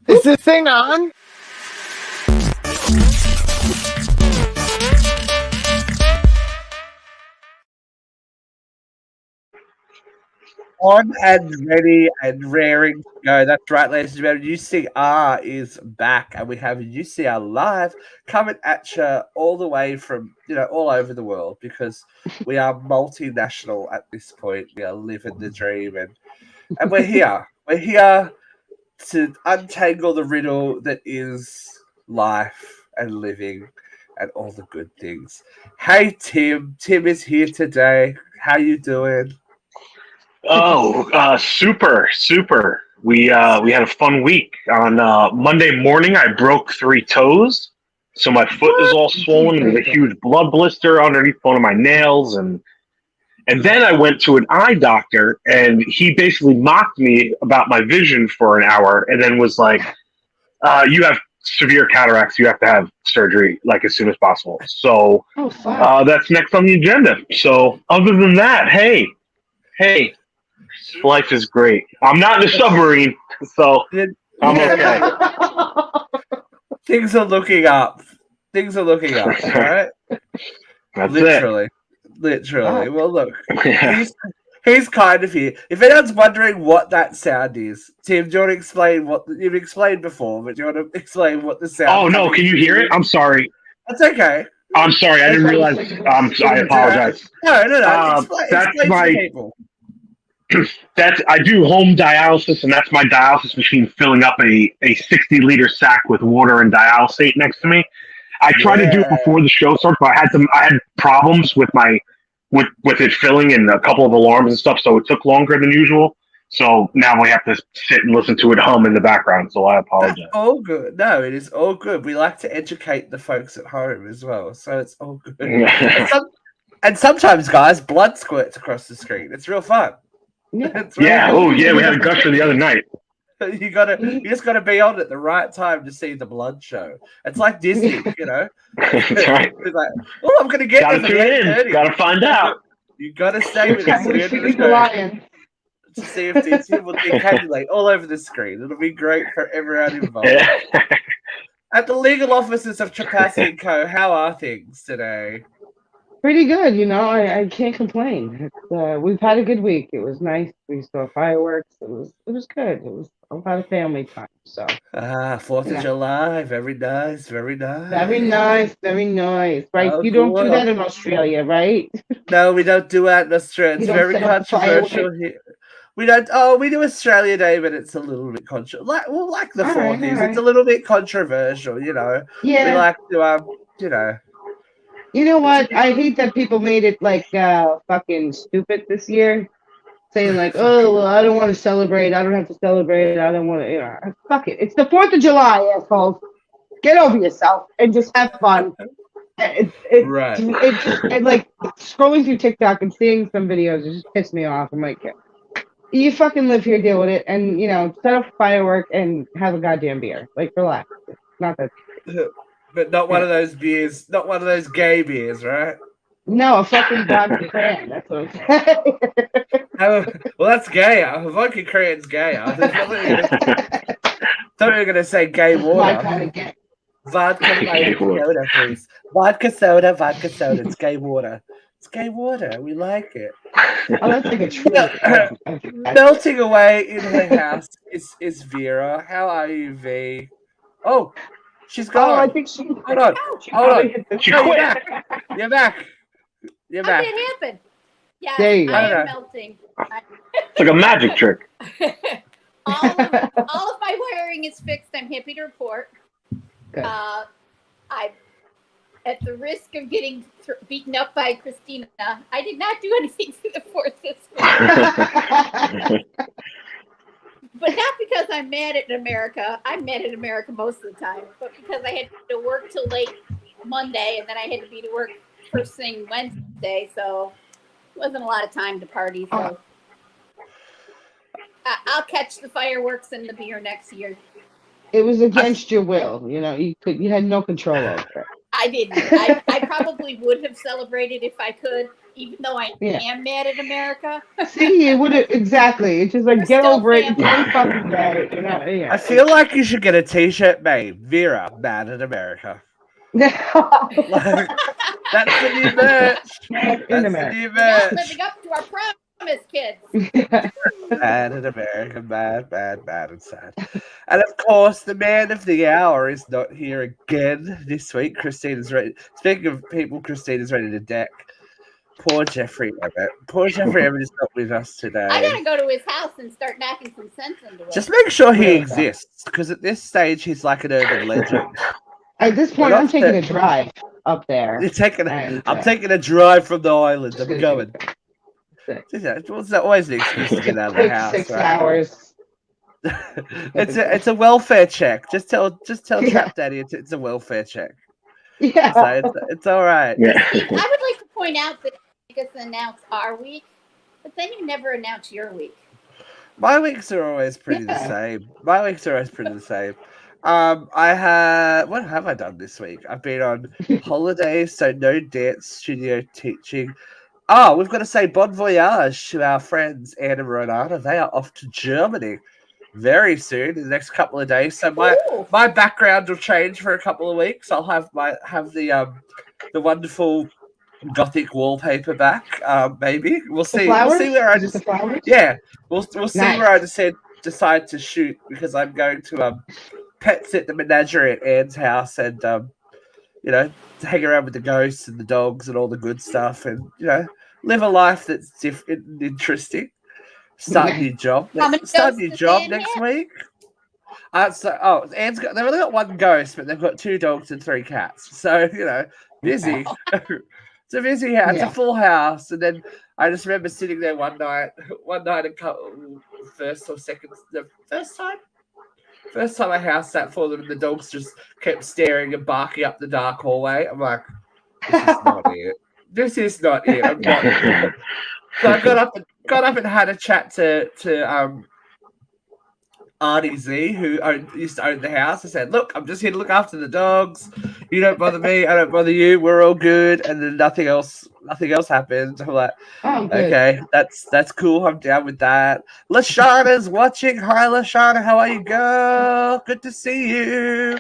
Is this thing on? On and ready and raring to go. That's right, ladies and gentlemen. UCR is back, and we have UCR live coming at you all the way from all over the world because we are multinational at this point. We are living the dream, and we're here. We're here to untangle the riddle that is life and living and all the good things. Hey, Tim. Tim is here today. How you doing? Oh, super. We had a fun week. On Monday morning, I broke 3 toes, so my foot is all swollen with a huge blood blister underneath one of my nails, and then I went to an eye doctor, and he basically mocked me about my vision for an hour, and then was like, "You have severe cataracts. You have to have surgery like as soon as possible." So that's next on the agenda. So other than that, hey. Life is great. I'm not in a submarine, so I'm okay. Things are looking up. All right? That's Literally. Well, look, he's kind of here. If anyone's wondering what that sound is, Tim, do you want to explain what you've explained before? But do you want to explain what the sound? Oh no! Can you hear it? I'm sorry. That's okay. I'm sorry. I didn't realize. I apologize. No. That's explain my. To people. I do home dialysis, and that's my dialysis machine filling up a 60-liter sack with water and dialysate next to me. I tried to do it before the show started, but I had problems with with it filling and a couple of alarms and stuff, so it took longer than usual. So now we have to sit and listen to it hum in the background. So I apologize. That's all good. No, it is all good. We like to educate the folks at home as well, so it's all good. and sometimes, guys, blood squirts across the screen. It's real fun. Yeah. Oh, yeah. We had a gusher the other night. You just gotta be on at the right time to see the blood show. It's like Disney, That's It's right. like, oh, I'm gonna get Gotta them tune in. Gotta find out. You gotta stay with us to see if these will decabulate all over the screen. It'll be great for everyone involved. At the legal offices of Trapassi & Co., how are things today? Pretty good, I can't complain. We've had a good week. It was nice. We saw fireworks. It was good. It was a lot of family time. So 4th of July, very nice. Very nice. Right? Oh, you don't do that in Australia, right? No, we don't do that in Australia. It's very controversial here. We don't. Oh, we do Australia Day, but it's a little bit controversial. Like the 4th is. It's a little bit controversial, Yeah. We like to, You know what? I hate that people made it like fucking stupid this year, saying like, "Oh, well, I don't want to celebrate. I don't have to celebrate. I don't want to." Fuck it. It's the 4th of July, assholes. Get over yourself and just have fun. Right. It like scrolling through TikTok and seeing some videos, it just pissed me off. I'm like, you fucking live here, deal with it, and set up a firework and have a goddamn beer. Like, relax. It's not that. But not one of those beers, not one of those gay beers, right? No, a fucking vodka cran. That's what I'm saying. Well, that's gay. Vodka cran's gay. I thought you were going to say gay water. My kind of gay. Vodka soda, please. Vodka soda. It's gay water. It's gay water. We like it. Oh, that's like a trip. Melting away in her house is Vera. How are you, V? Oh. She's gone. Oh, I think she. Hold on. She quit. You're back. How did it happen? Yeah, there you go. I am melting. It's like a magic trick. all of my wiring is fixed. I'm happy to report. Good. I, at the risk of getting beaten up by Christina, I did not do anything to the 4th this week. But not because I'm mad at America. I'm mad at America most of the time. But because I had to work till late Monday, and then I had to be to work first thing Wednesday, so it wasn't a lot of time to party. So I'll catch the fireworks and the beer next year. It was against your will. You had no control over it. I didn't. I probably would have celebrated if I could, even though I am mad at America. See, it would exactly. It's just like We're get still over it. family. One fucking day. You know, yeah. I feel like you should get a T-shirt made. Vera, mad at America. Like, that's the new merch. That's the new We're not merch. living up to our promise, kids. Mad at America, mad, and sad. And of course, the man of the hour is not here again this week. Christina's ready. Speaking of people, Christina's ready to deck. Poor Jeffrey Emmett. Poor Jeffrey Emmett is not with us today. I gotta go to his house and start knocking some sense into it. Just make sure he exists, because at this stage he's like an urban legend. At this point, I'm taking a drive up there. I'm taking a drive from the island. I'm going. It's always an excuse to get out of the house. 6 right? hours. it's a welfare check. Just tell Trap Daddy it's a welfare check. Yeah. So it's all right. Yeah. I would like to point out that you make us announce our week, but then you never announce your week. My weeks are always pretty the same. What have I done this week? I've been on holiday, so no dance studio teaching. Oh, we've got to say bon voyage to our friends Anna and Renata. They are off to Germany very soon in the next couple of days. So my background will change for a couple of weeks. I'll have the wonderful Gothic wallpaper back. Maybe we'll see. We'll see where I just we'll see where I decide to shoot, because I'm going to pet sit the menagerie at Anne's house and hang around with the ghosts and the dogs and all the good stuff, and live a life that's different and interesting. Start a new job. Start a new job next week. Anne's they've only got one ghost, but they've got 2 dogs and 3 cats. So busy. It's a busy house. It's a full house. And then I just remember sitting there one night and First time I house sat for them, and the dogs just kept staring and barking up the dark hallway. I'm like, this is not it. This is not it. I'm not. So I got up and had a chat to Artie Z, who used to own the house. I said, "Look, I'm just here to look after the dogs. You don't bother me. I don't bother you. We're all good." And then nothing else happened. I'm like, okay, that's cool. I'm down with that. Lashana's watching. Hi, Lashana. How are you, girl? Good to see you.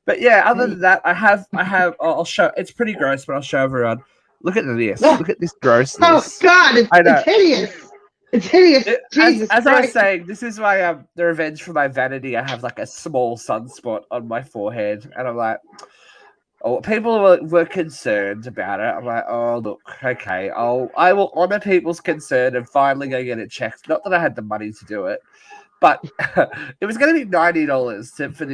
But yeah, other than that, I'll show. It's pretty gross, but I'll show everyone. Look at this. Look at this grossness. Oh God, it's hideous. It's hideous. As I was saying, this is my the revenge for my vanity. I have like a small sunspot on my forehead, and I'm like, oh, people were concerned about it. I'm like, oh look, okay, I will honor people's concern and finally go get it checked. Not that I had the money to do it, but it was going to be $90 for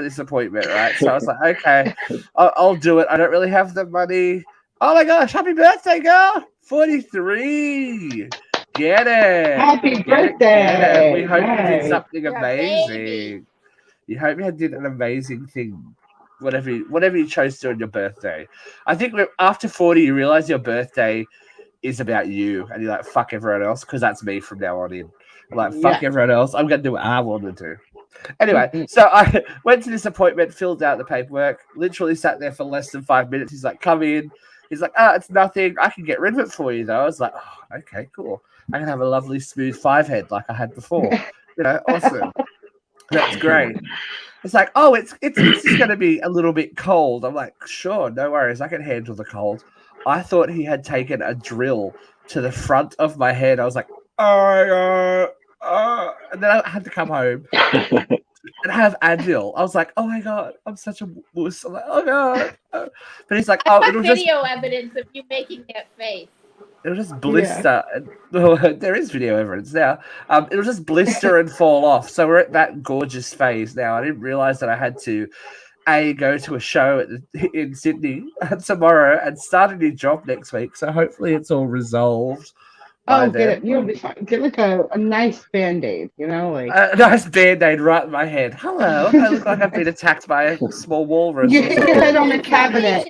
this appointment, right? So I was like, okay, I'll do it. I don't really have the money. Oh my gosh, happy birthday, girl! 43. Get it! Happy birthday! We hope you did something You're amazing. You hope you did an amazing thing. Whatever you chose to do on your birthday. I think after 40, you realize your birthday is about you, and you're like, fuck everyone else, because that's me from now on in. I'm like, fuck everyone else. I'm going to do what I want to do. Anyway, so I went to this appointment, filled out the paperwork, literally sat there for less than 5 minutes. He's like, come in. He's like, it's nothing. I can get rid of it for you, though. I was like, oh, okay, cool. I can have a lovely smooth 5-head like I had before. Awesome. That's great. It's like, oh, it's just going to be a little bit cold. I'm like, sure, no worries. I can handle the cold. I thought he had taken a drill to the front of my head. I was like, and then I had to come home and have Advil. I was like, oh my God, I'm such a wuss. I'm like, oh God. But he's like, I got video evidence of you making that face. It'll just blister. Yeah. There is video evidence now. It'll just blister and fall off. So we're at that gorgeous phase now. I didn't realize that I had to go to a show in Sydney tomorrow and start a new job next week. So hopefully it's all resolved. Oh, get it. You'll be fine. Get like a nice Band-Aid, like a nice Band-Aid right in my head. Hello. I look like I've been attacked by a small walrus. You hit your head on the cabinet.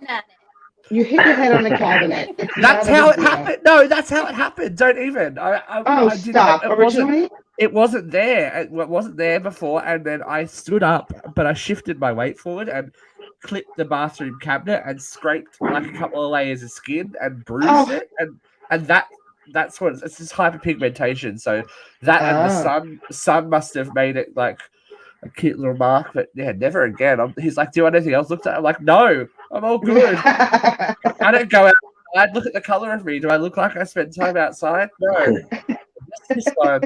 You hit your head on the cabinet. That's how it happened. No, that's how it happened. Don't even. I stop. Originally? It wasn't there. It wasn't there before, and then I stood up, but I shifted my weight forward and clipped the bathroom cabinet and scraped like a couple of layers of skin and bruised it, and that's what it's just hyperpigmentation. So that and the sun must have made it like a cute little mark, but yeah, never again. He's like, "Do you want anything else?" Looked at it, I'm like, "No, I'm all good. I don't go outside. Look at the color of me. Do I look like I spend time outside? No." This one.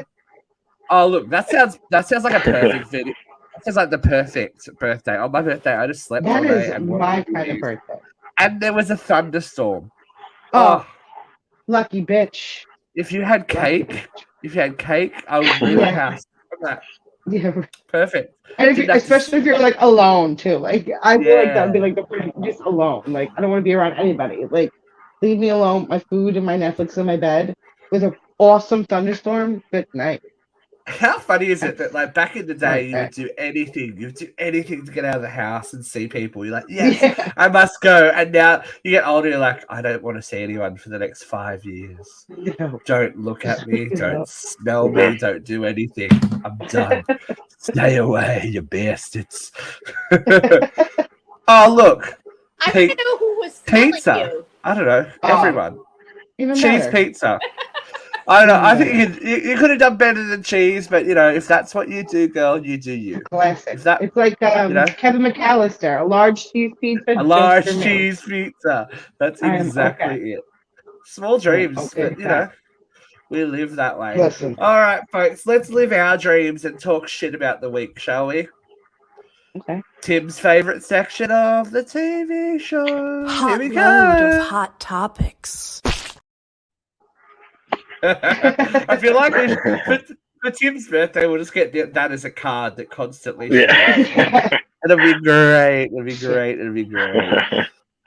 Oh, look, that sounds like a perfect video. That sounds like the perfect birthday. On my birthday, I just slept all That day is and my watched kind of movies. birthday. And there was a thunderstorm. Oh, lucky bitch. If you had cake, I would leave the house. Yeah. Perfect. And especially if you're like alone too. Like I feel like that would be Yeah. like the perfect, just alone. Like I don't want to be around anybody. Like leave me alone, my food and my Netflix in my bed with an awesome thunderstorm. Good night. How funny is it that like back in the day you Okay. would do anything, to get out of the house and see people. You're like, yes, Yeah. I must go. And now you get older, you're like, I don't want to see anyone for the next 5 years. No. Don't look at me, No. don't smell me, don't do anything. I'm done. Stay away, you bastards. Oh look, I don't know who was smelling pizza. you. I don't know. Everyone. Even Cheese better. pizza. I don't know. I Even think you could have done better than cheese, but you know, if that's what you do, girl, you do you. Classic. If that, It's like Kevin McAllister, a large cheese pizza. a just large for me. cheese pizza. That's I am exactly it. Small dreams, okay but with you that. know, we live that way. Listen. All right, folks, let's live our dreams and talk shit about the week, shall we? Okay. Tim's favorite section of the TV show. Hot Here we load go. of hot topics. I feel like for Tim's birthday, we'll just get that as a card that constantly. Yeah. It'll be great. It'll be great. It'll be great.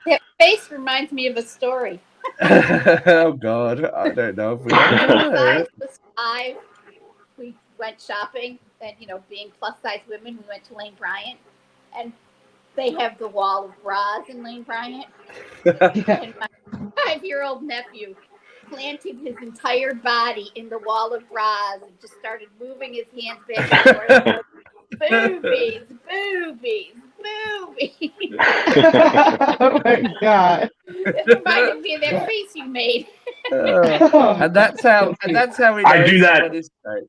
That face reminds me of a story. Oh God, I don't know if we know. Size was 5. We went shopping, and being plus size women, we went to Lane Bryant, and they have the wall of bras in Lane Bryant. And my 5-year-old nephew planted his entire body in the wall of bras and just started moving his hands back and forth. Boobies, boobies, boobies. Oh my God. It reminded me of that face you made. And that's how we know I do that. someone is straight.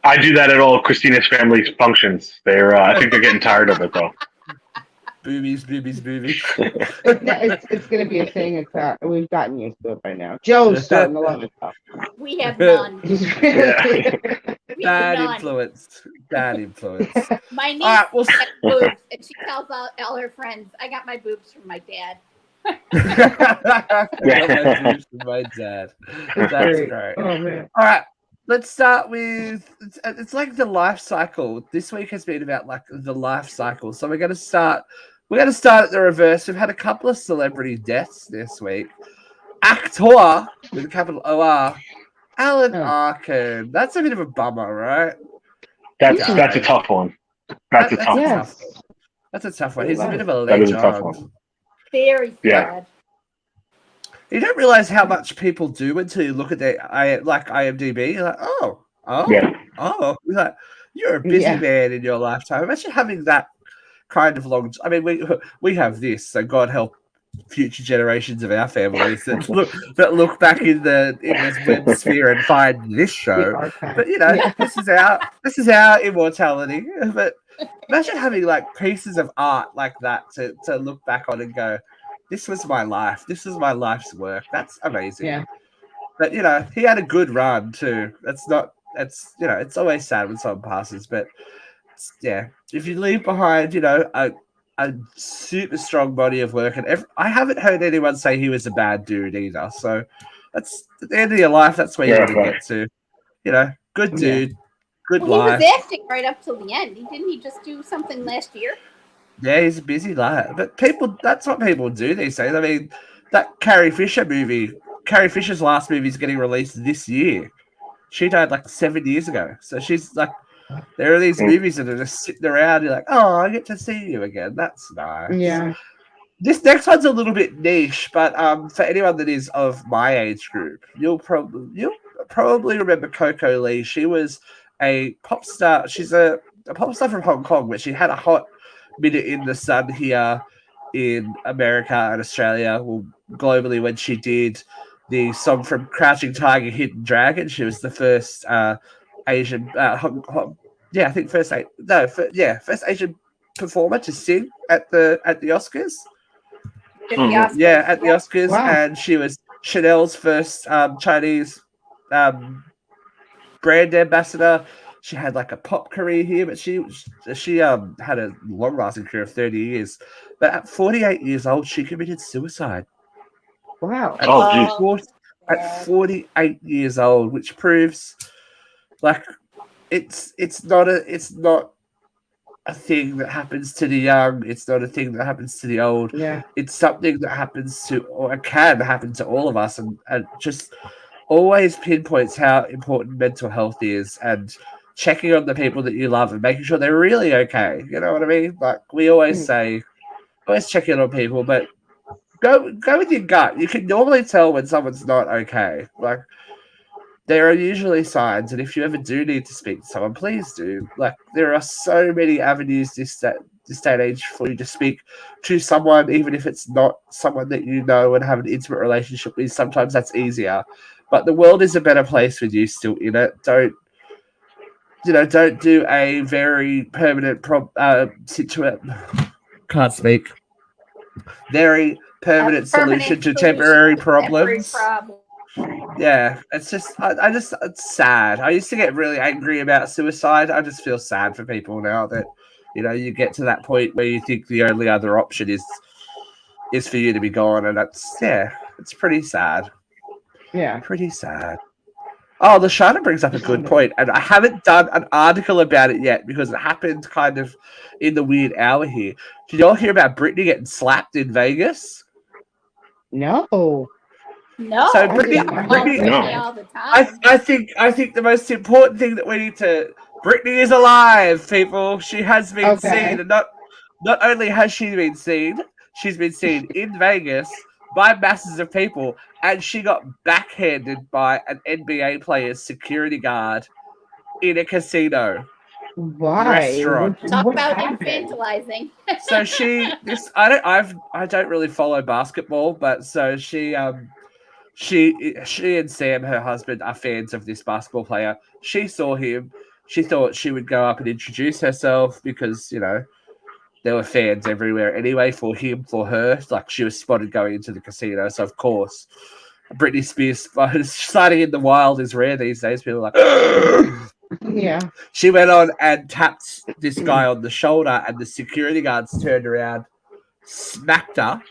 I do that at all Christina's family's functions. I think they're getting tired of it though. Boobies, boobies, boobies. It's going to be a thing. We've gotten used to it by now. Joe's starting to love it though. We have none. He's really We have Bad none. influence. Bad influence. My niece All right, well, has boobs, and she tells all her friends, "I got my boobs from my dad." My dad. That's great. Oh man. All right, let's start with it's like the life cycle. This week has been about like the life cycle. So we're going to start at the reverse. We've had a couple of celebrity deaths this week. Actor with a capital O-R, Alan Arkin. That's a bit of a bummer, right? That's a tough one. That's a tough one. Yes. That's a tough one. He's a bit of a That is legend. a tough one. Very Yeah. sad. You don't realize how much people do until you look at their IMDb. You're like, oh. Yeah. You're like, you're a busy Yeah. man in your lifetime. Imagine having that kind of long. I mean, we have this, so God help future generations of our families that look back in this web sphere and find this show. But this is our immortality. But imagine having like pieces of art like that to look back on and go, this was my life. This is my life's work. That's amazing. Yeah. But he had a good run too. It's always sad when someone passes, but yeah, if you leave behind, a super strong body of work, and I haven't heard anyone say he was a bad dude either. So that's at the end of your life. That's where you want to get to. Good dude, good life. He was acting right up till the end. Didn't he just do something last year? Yeah, he's a busy lad. But that's what people do these days. I mean, that Carrie Fisher's last movie is getting released this year. She died like 7 years ago. So she's like, there are these movies that are just sitting around. You're like, oh, I get to see you again. That's nice. Yeah. This next one's a little bit niche, but for anyone that is of my age group, you'll probably remember Coco Lee. She was a pop star. She's a pop star from Hong Kong, but she had a hot Minute in the Sun here in America and Australia, well, globally, when she did the song from Crouching Tiger, Hidden Dragon. She was the first Asian, I think first Asian performer to sing at the Oscars. At the Mhm. Oscars. Yeah, at the Yep. Oscars, Wow. and she was Chanel's first Chinese brand ambassador. She had like a pop career here, but she had a long lasting career of 30 years. But at 48 years old, she committed suicide. Wow. At, Oh, geez. at 48 years old, which proves like it's not a thing that happens to the young. It's not a thing that happens to the old. Yeah. It's something that happens to, or it can happen to all of us, and just always pinpoints how important mental health is, and checking on the people that you love and making sure they're really okay. You know what I mean? Like we always say, always check in on people, but go with your gut. You can normally tell when someone's not okay. Like there are usually signs, and if you ever do need to speak to someone, please do. Like there are so many avenues this day and age for you to speak to someone, even if it's not someone that you know and have an intimate relationship with. Sometimes that's easier, but the world is a better place with you still in it. Don't do a very permanent situation. Can't speak. Very permanent solution to temporary problems. Yeah, it's just, it's sad. I used to get really angry about suicide. I just feel sad for people now that, you get to that point where you think the only other option is for you to be gone, and it's pretty sad. Yeah. Pretty sad. Oh, the Shana brings up a good point, and I haven't done an article about it yet because it happened kind of in the weird hour here. Did y'all hear about Britney getting slapped in Vegas? No. No, So we Britney- talk about Britney- Britney all the time. I think the most important thing that we need to, Britney is alive, people. She has been Okay. seen, and not only has she been seen, she's been seen in Vegas by masses of people, and she got backhanded by an NBA player's security guard in a casino Why? restaurant. Talk What about happened? infantilizing. So I don't really follow basketball, but so she and Sam, her husband, are fans of this basketball player. She saw him. She thought she would go up and introduce herself because, there were fans everywhere anyway for him, for her. Like she was spotted going into the casino. So, of course, Britney Spears starting in the wild is rare these days. People are like, Yeah. She went on and tapped this guy on the shoulder, and the security guards turned around, smacked her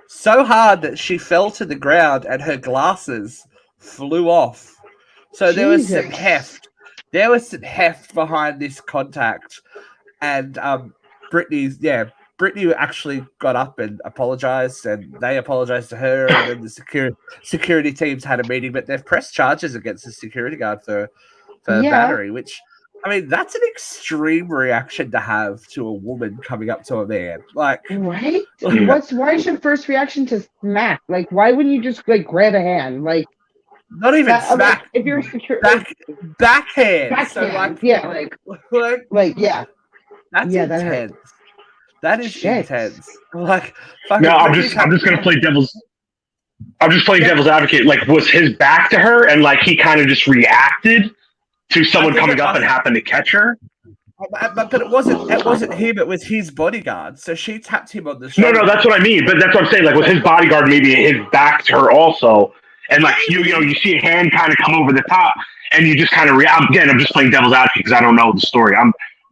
so hard that she fell to the ground and her glasses flew off. So there was some Jesus. heft. There was some heft behind this contact. And Britney actually got up and apologized, and they apologized to her, and then the security teams had a meeting, but they've pressed charges against the security guard for Yeah. battery, which, I mean, that's an extreme reaction to have to a woman coming up to a man. Like, Right? Yeah. Why is your first reaction to smack? Like, why wouldn't you just like grab a hand? Like, not even that, smack, like, if you're secure, backhand. So, backhand. like, Yeah, yeah. that's Yeah, that hurt. intense. That is Shit. intense. Like, fucking No, I'm Britney's just gonna play devil's. I'm just playing devil's advocate. Like, was his back to her, and like he kind of just reacted to someone think coming it up and was- happened to catch her? But it wasn't him. It was his bodyguard. So she tapped him on the No, shoulder. that's what I mean. But that's what I'm saying. Like, was his bodyguard maybe his back to her also? And like you see a hand kind of come over the top, and you just kind of react. Again, I'm just playing devil's advocate because I don't know the story.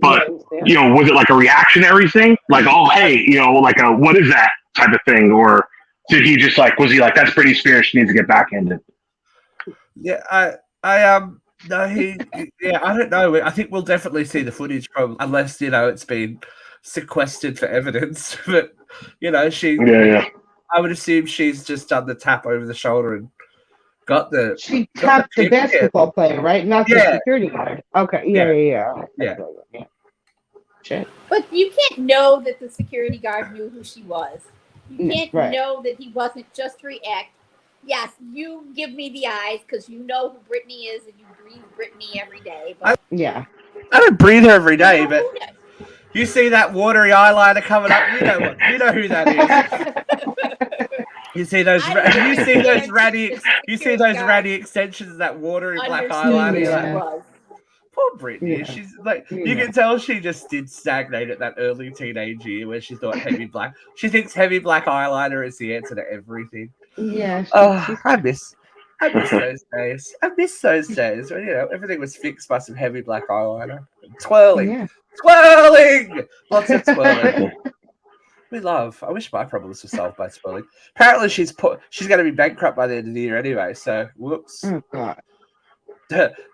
But was it like a reactionary thing? Like, oh hey, like a what is that type of thing, or did he just like was he like that's Britney Spears, she needs to get backhanded? Yeah, no, I don't know. I think we'll definitely see the footage, probably, unless it's been sequestered for evidence. But Yeah. I would assume she's just done the tap over the shoulder and got the. She tapped the basketball player, right? Not the security guard. Okay. Yeah. Shit. But you can't know that the security guard knew who she was. You can't Right. know that he wasn't just react. Yes, you give me the eyes because you know who Britney is and you breathe Britney every day. But Yeah. I don't breathe her every day, but who knows? You see that watery eyeliner coming up? You know who that is. You see those ratty extensions of that watery black eyeliner. You're like, was. poor Brittany. Yeah. She's like, you Yeah. can tell she just did stagnate at that early teenage year where she thought she thinks heavy black eyeliner is the answer to everything. Yeah. I miss those days. I miss those days when, everything was fixed by some heavy black eyeliner. Twirling. Yeah. Twirling! Lots of twirling. I wish my problems were solved by twirling. Apparently she's going to be bankrupt by the end of the year anyway, so whoops. Oh God.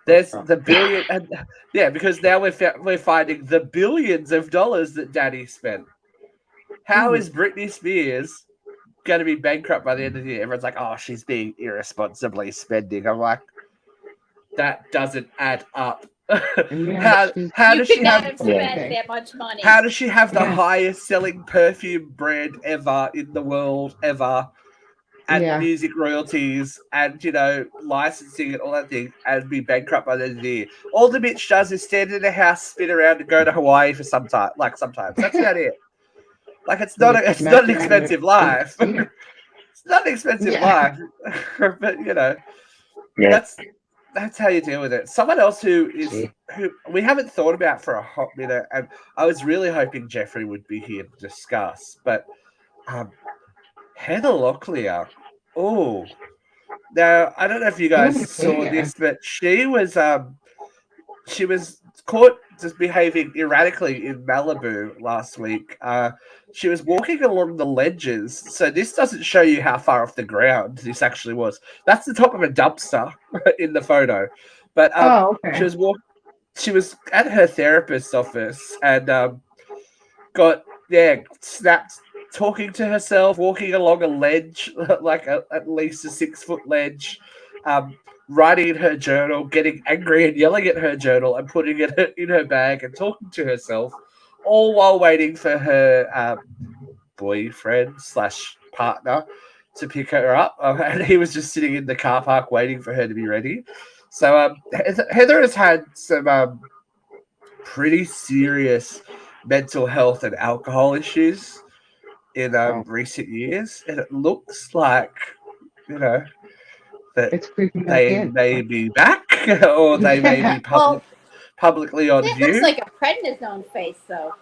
There's the billion, because now we're finding the billions of dollars that Daddy spent. How is Britney Spears going to be bankrupt by the end of the year? Everyone's like, oh, she's being irresponsibly spending. I'm like, that doesn't add up. How does she have spent that much money? How does she have the highest selling perfume brand ever in the world ever? And music royalties and licensing and all that thing, and be bankrupt by the end of the year. All the bitch does is stand in a house, spin around, and go to Hawaii for sometimes. That's about it. Like it's not an expensive life. It's not an expensive life, but that's how you deal with it. Someone else who we haven't thought about for a hot minute, and I was really hoping Jeffrey would be here to discuss, but Heather Locklear. Oh, now I don't know if you guys saw this, but she was caught just behaving erratically in Malibu last week. She was walking along the ledges, so this doesn't show you how far off the ground this actually was. That's the top of a dumpster in the photo, but she was at her therapist's office and got snapped. Talking to herself, walking along a ledge, like at least a 6-foot ledge, writing in her journal, getting angry and yelling at her journal and putting it in her bag and talking to herself, all while waiting for her boyfriend/partner to pick her up. And he was just sitting in the car park waiting for her to be ready. So Heather has had some pretty serious mental health and alcohol issues in recent years, and it looks like that they may be back or they may be publicly on view. Looks like a prednisone face, though.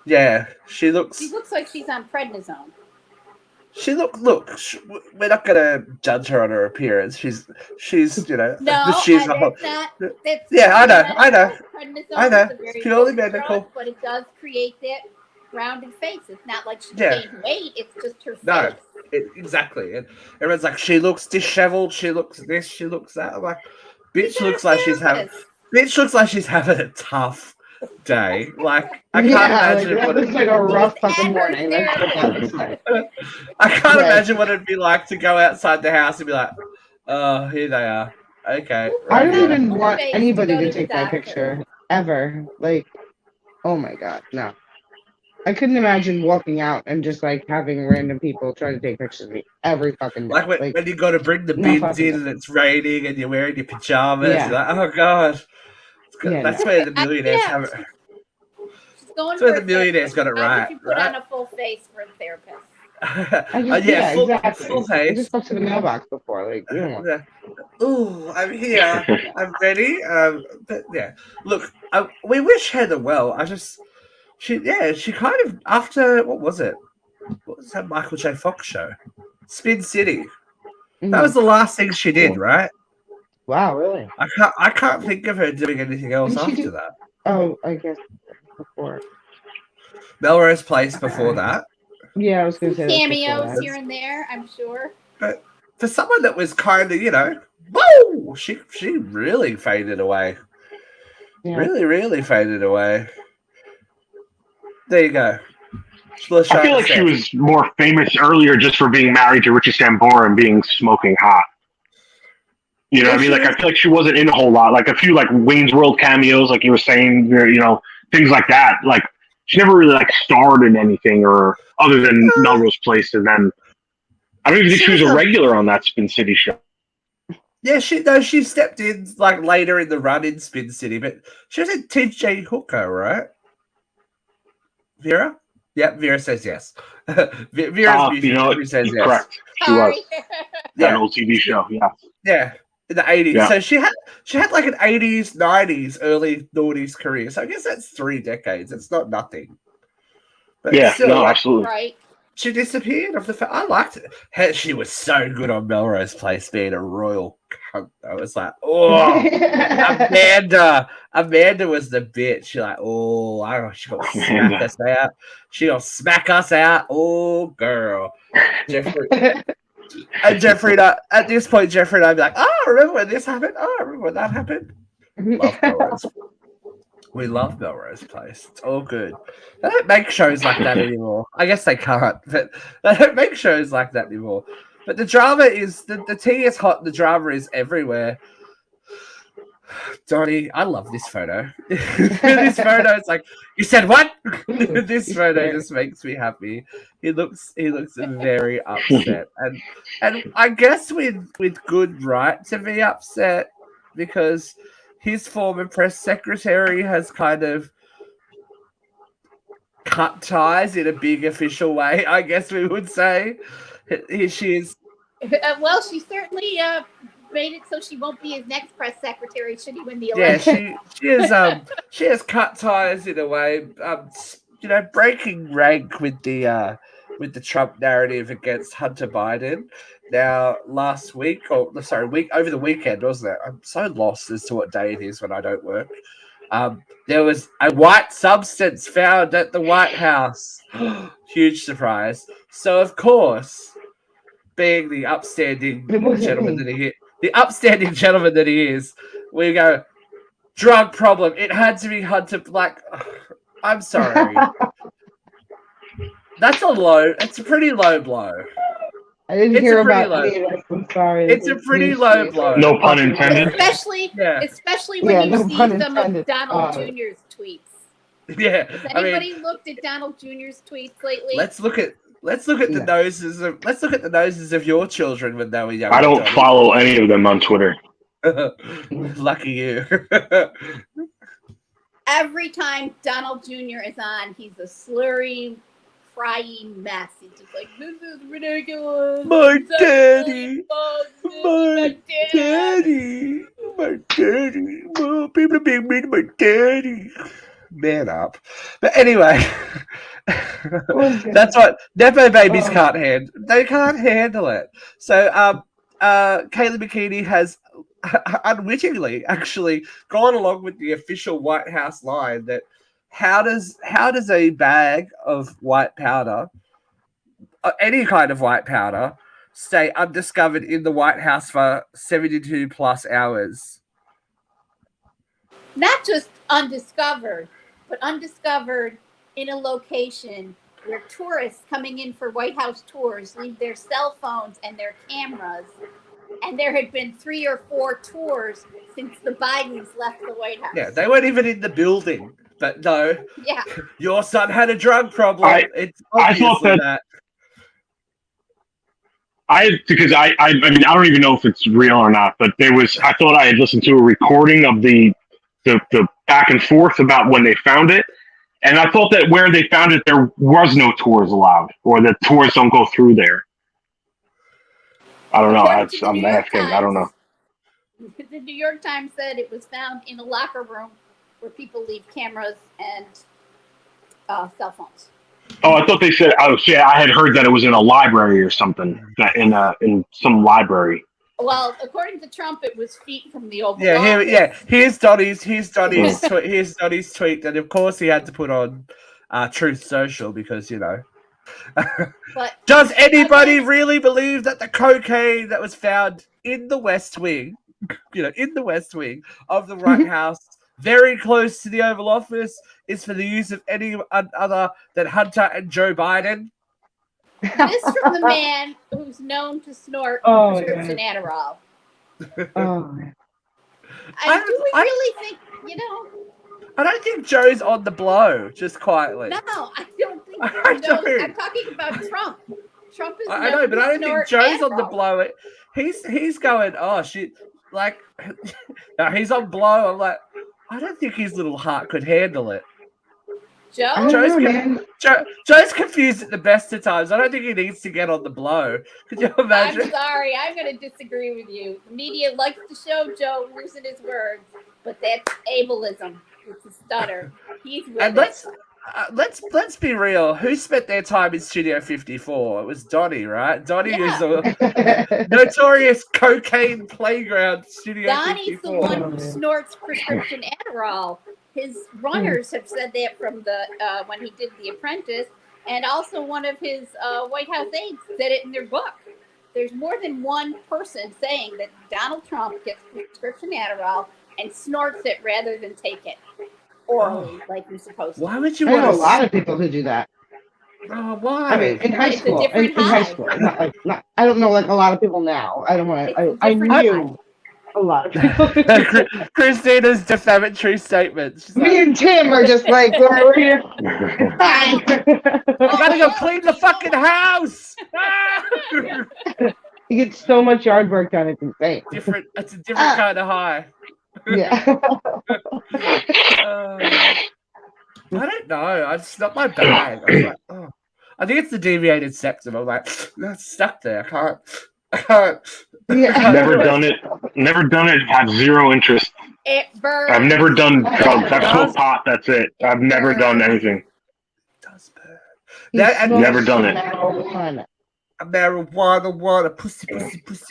Yeah, she looks like she's on prednisone. We're not gonna judge her on her appearance. She's No, she's I know. I know. It's purely medical, drug, but it does create that rounded face. It's not like she's gained weight. It's just her face. No, exactly. And everyone's like, she looks disheveled. She looks this. She looks that. I'm like, bitch looks like she's having a tough day. Like I can't imagine what it's like a rough fucking morning. I can't imagine what it'd be like to go outside the house and be like, oh, here they are. Okay. I don't even want anybody to take that picture ever. Like, oh my God, no. I couldn't imagine walking out and just like having random people try to take pictures of me every fucking day. Like when you got to bring the bins in and it's raining and you're wearing your pajamas. You're like, oh God. That's where the millionaires have it. That's where the millionaires got it right. You put on a full face for a therapist. Exactly. Full face. I just spoke to the mailbox before. Like, you don't want. Ooh, I'm here. I'm ready. But yeah, look, we wish Heather well. She kind of, after, what was that Michael J. Fox show? Spin City. Mm-hmm. That was the last thing she did, right? Wow, really? I can't think of her doing anything else after that. Oh, I guess before. Melrose Place before that. Yeah, I was going to say cameos here and there, I'm sure. But for someone that was kind of, whoa, she really faded away. Yeah. Really, really faded away. There you go. I feel like she was more famous earlier just for being married to Richie Sambora and being smoking hot. You know what I mean? Like, I feel like she wasn't in a whole lot. Like, a few, like, Wayne's World cameos, like you were saying, things like that. Like, she never really, like, starred in anything or other than Melrose Place. And then I don't even think she was a regular on that Spin City show. Yeah, she stepped in, like, later in the run in Spin City, but she was in TJ Hooker, right? Vera? Yep, Vera says yes. Vera's beautiful. She says yes. correct. She Sorry. was. Yeah. That old TV show. Yeah. Yeah, in the 80s. Yeah. So she had like an 80s, 90s, early noughties career. So I guess that's 3 decades. It's not nothing. But Yeah. still, No, like, absolutely. Right. she disappeared off the. I liked it. She was so good on Melrose Place, being a royal cunt. I was like, oh, Amanda was the bitch. She like, oh, she gonna smack us out. She gonna smack us out. Oh, girl, Jeffrey. And Jeffrey, at this point, Jeffrey and I'd be like, oh, remember when this happened? Oh, remember when that happened? Love Melrose. We love Melrose Place. It's all good. They don't make shows like that anymore. I guess they can't, but they don't make shows like that anymore. But the drama is, the tea is hot, the drama is everywhere. Donnie, I love this photo. This photo is like, you said what? This photo just makes me happy. He looks very upset. And I guess with good right to be upset, because his former press secretary has kind of cut ties in a big official way, I guess we would say. She is. Well, she certainly made it so she won't be his next press secretary should he win the election. Yeah, she has cut ties in a way, breaking rank with the Trump narrative against Hunter Biden. Now, week over the weekend, wasn't it? I'm so lost as to what day it is when I don't work. There was a white substance found at the White House. Huge surprise. So, of course, being the upstanding gentleman that he is, we go, drug problem. It had to be Hunter. Like, I'm sorry. It's a pretty low blow. I didn't hear about any of this. I'm sorry. It's a pretty low blow. No pun intended. Especially when you see some of Donald Jr.'s tweets. Yeah. Has anybody looked at Donald Jr.'s tweets lately? Let's look at the noses of your children when they were young. I don't follow any of them on Twitter. Lucky you. Every time Donald Jr. is on, he's a slurry, crying mess. He's just like, this is ridiculous. My daddy. My daddy. Oh, people are being mean to my daddy. Man up. But anyway, that's what Nepo babies can't handle. They can't handle it. So, Kayleigh McKinney has unwittingly actually gone along with the official White House line that how does a bag of white powder, any kind of white powder, stay undiscovered in the White House for 72 plus hours? Not just undiscovered, but undiscovered in a location where tourists coming in for White House tours leave their cell phones and their cameras. And there had been 3 or 4 tours since the Bidens left the White House. Yeah, they weren't even in the building. But no, yeah, your son had a drug problem. It's obviously that. I mean, I don't even know if it's real or not, but I thought I had listened to a recording of the back and forth about when they found it. And I thought that where they found it, there was no tours allowed, or the tours don't go through there. I don't know. I'm asking. I don't know. The New York Times said it was found in a locker room where people leave cameras and cell phones. Oh, I thought they said. Oh, yeah, I had heard that it was in a library or something. In some library. Well, according to Trump, it was feet from the Oval Office. Here's Donnie's tweet, and of course he had to put on Truth Social because But does anybody really believe that the cocaine that was found in the West Wing, in the West Wing of the White House, very close to the Oval Office, is for the use of any other than Hunter and Joe Biden? This from the man who's known to snort prescription Adderall. I really think, I don't think Joe's on the blow, just quietly. No, I don't think I'm talking about Trump. Trump is I know, but I don't think Joe's on the blow. He's going, oh shit, like he's on blow. I'm like, I don't think his little heart could handle it. I Joe? don't know, man. Joe's confused at the best of times. I don't think he needs to get on the blow. Could you I'm imagine? sorry. I'm going to disagree with you. The media likes to show Joe losing his words, but that's ableism. It's a stutter. He's with And it. let's be real. Who spent their time in Studio 54? It was Donnie, right? Donnie is a notorious cocaine playground. Studio Donnie's 54. the one who snorts prescription Adderall. His runners have said that from the when he did The Apprentice, and also one of his White House aides said it in their book. There's more than one person saying that Donald Trump gets prescription Adderall and snorts it rather than take it orally like you're supposed to. Why would you I want know a to? lot of people who do that. Oh, why? I mean, in high It's a school. different In high high. school. Not, I don't know, like a lot of people now. I don't want It's a to. I different knew a lot of people. Christina's defamatory statements. She's Me like, and Tim are just like, we're here. I gotta go clean the fucking house. He gets so much yard work done, it's insane. Different. It's a different kind of high. Yeah. I don't know. It's not my bag. I was like, oh. I think it's the deviated septum. I'm like, that's stuck there. I can't. Yeah. Never done it. Never done it. Have zero interest. It burns. I've never done drugs. I've smoked pot. That's it. I've never done anything. It does burn. He That- smokes never done it. marijuana. Pussy,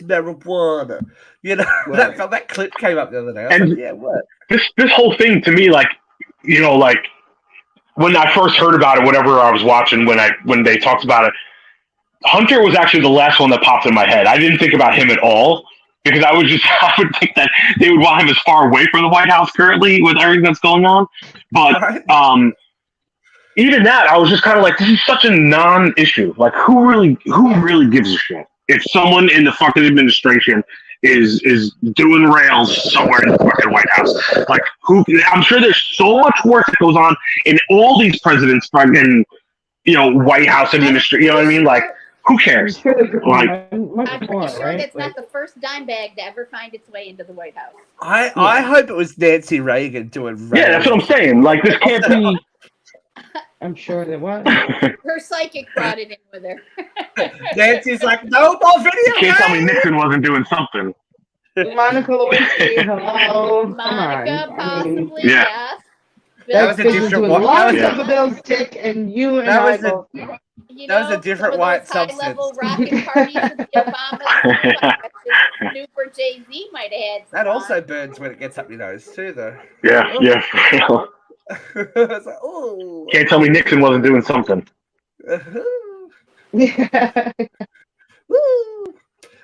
marijuana. You know, that clip came up the other day. I was And- like, yeah, what? This whole thing to me, like, you know, like when I first heard about it, whatever I was watching when they talked about it, Hunter was actually the last one that popped in my head. I didn't think about him at all because I would think that they would want him as far away from the White House currently with everything that's going on. But even that, I was just kind of like, this is such a non-issue. Like, who really gives a shit if someone in the fucking administration is doing rails somewhere in the fucking White House? Like, I'm sure there's so much work that goes on in all these presidents' fucking, you know, White House administration. You know what I mean? Like, who cares? Like, I'm pretty sure that's not the first dime bag to ever find its way into the White House. I hope it was Nancy Reagan doing rails. yeah, that's what I'm saying. Like, this can't be. I'm sure there was. Her psychic brought it in with her. Nancy's like, no more video You can't tell me games! Nixon wasn't doing something. Monica Lewinsky, hello. Monica, Come on. possibly, Yeah. yes. That was a Bitch is different doing one. lots Yeah. of the bills tick, and you and That I was a- both. You That was know, a different some of white those high-level substance. rocking parties with the Obamas. Snoop or Jay-Z might have had. That some also on. burns when it gets up your nose too, though. Yeah. It's like, oh. Can't tell me Nixon wasn't doing something. Yeah.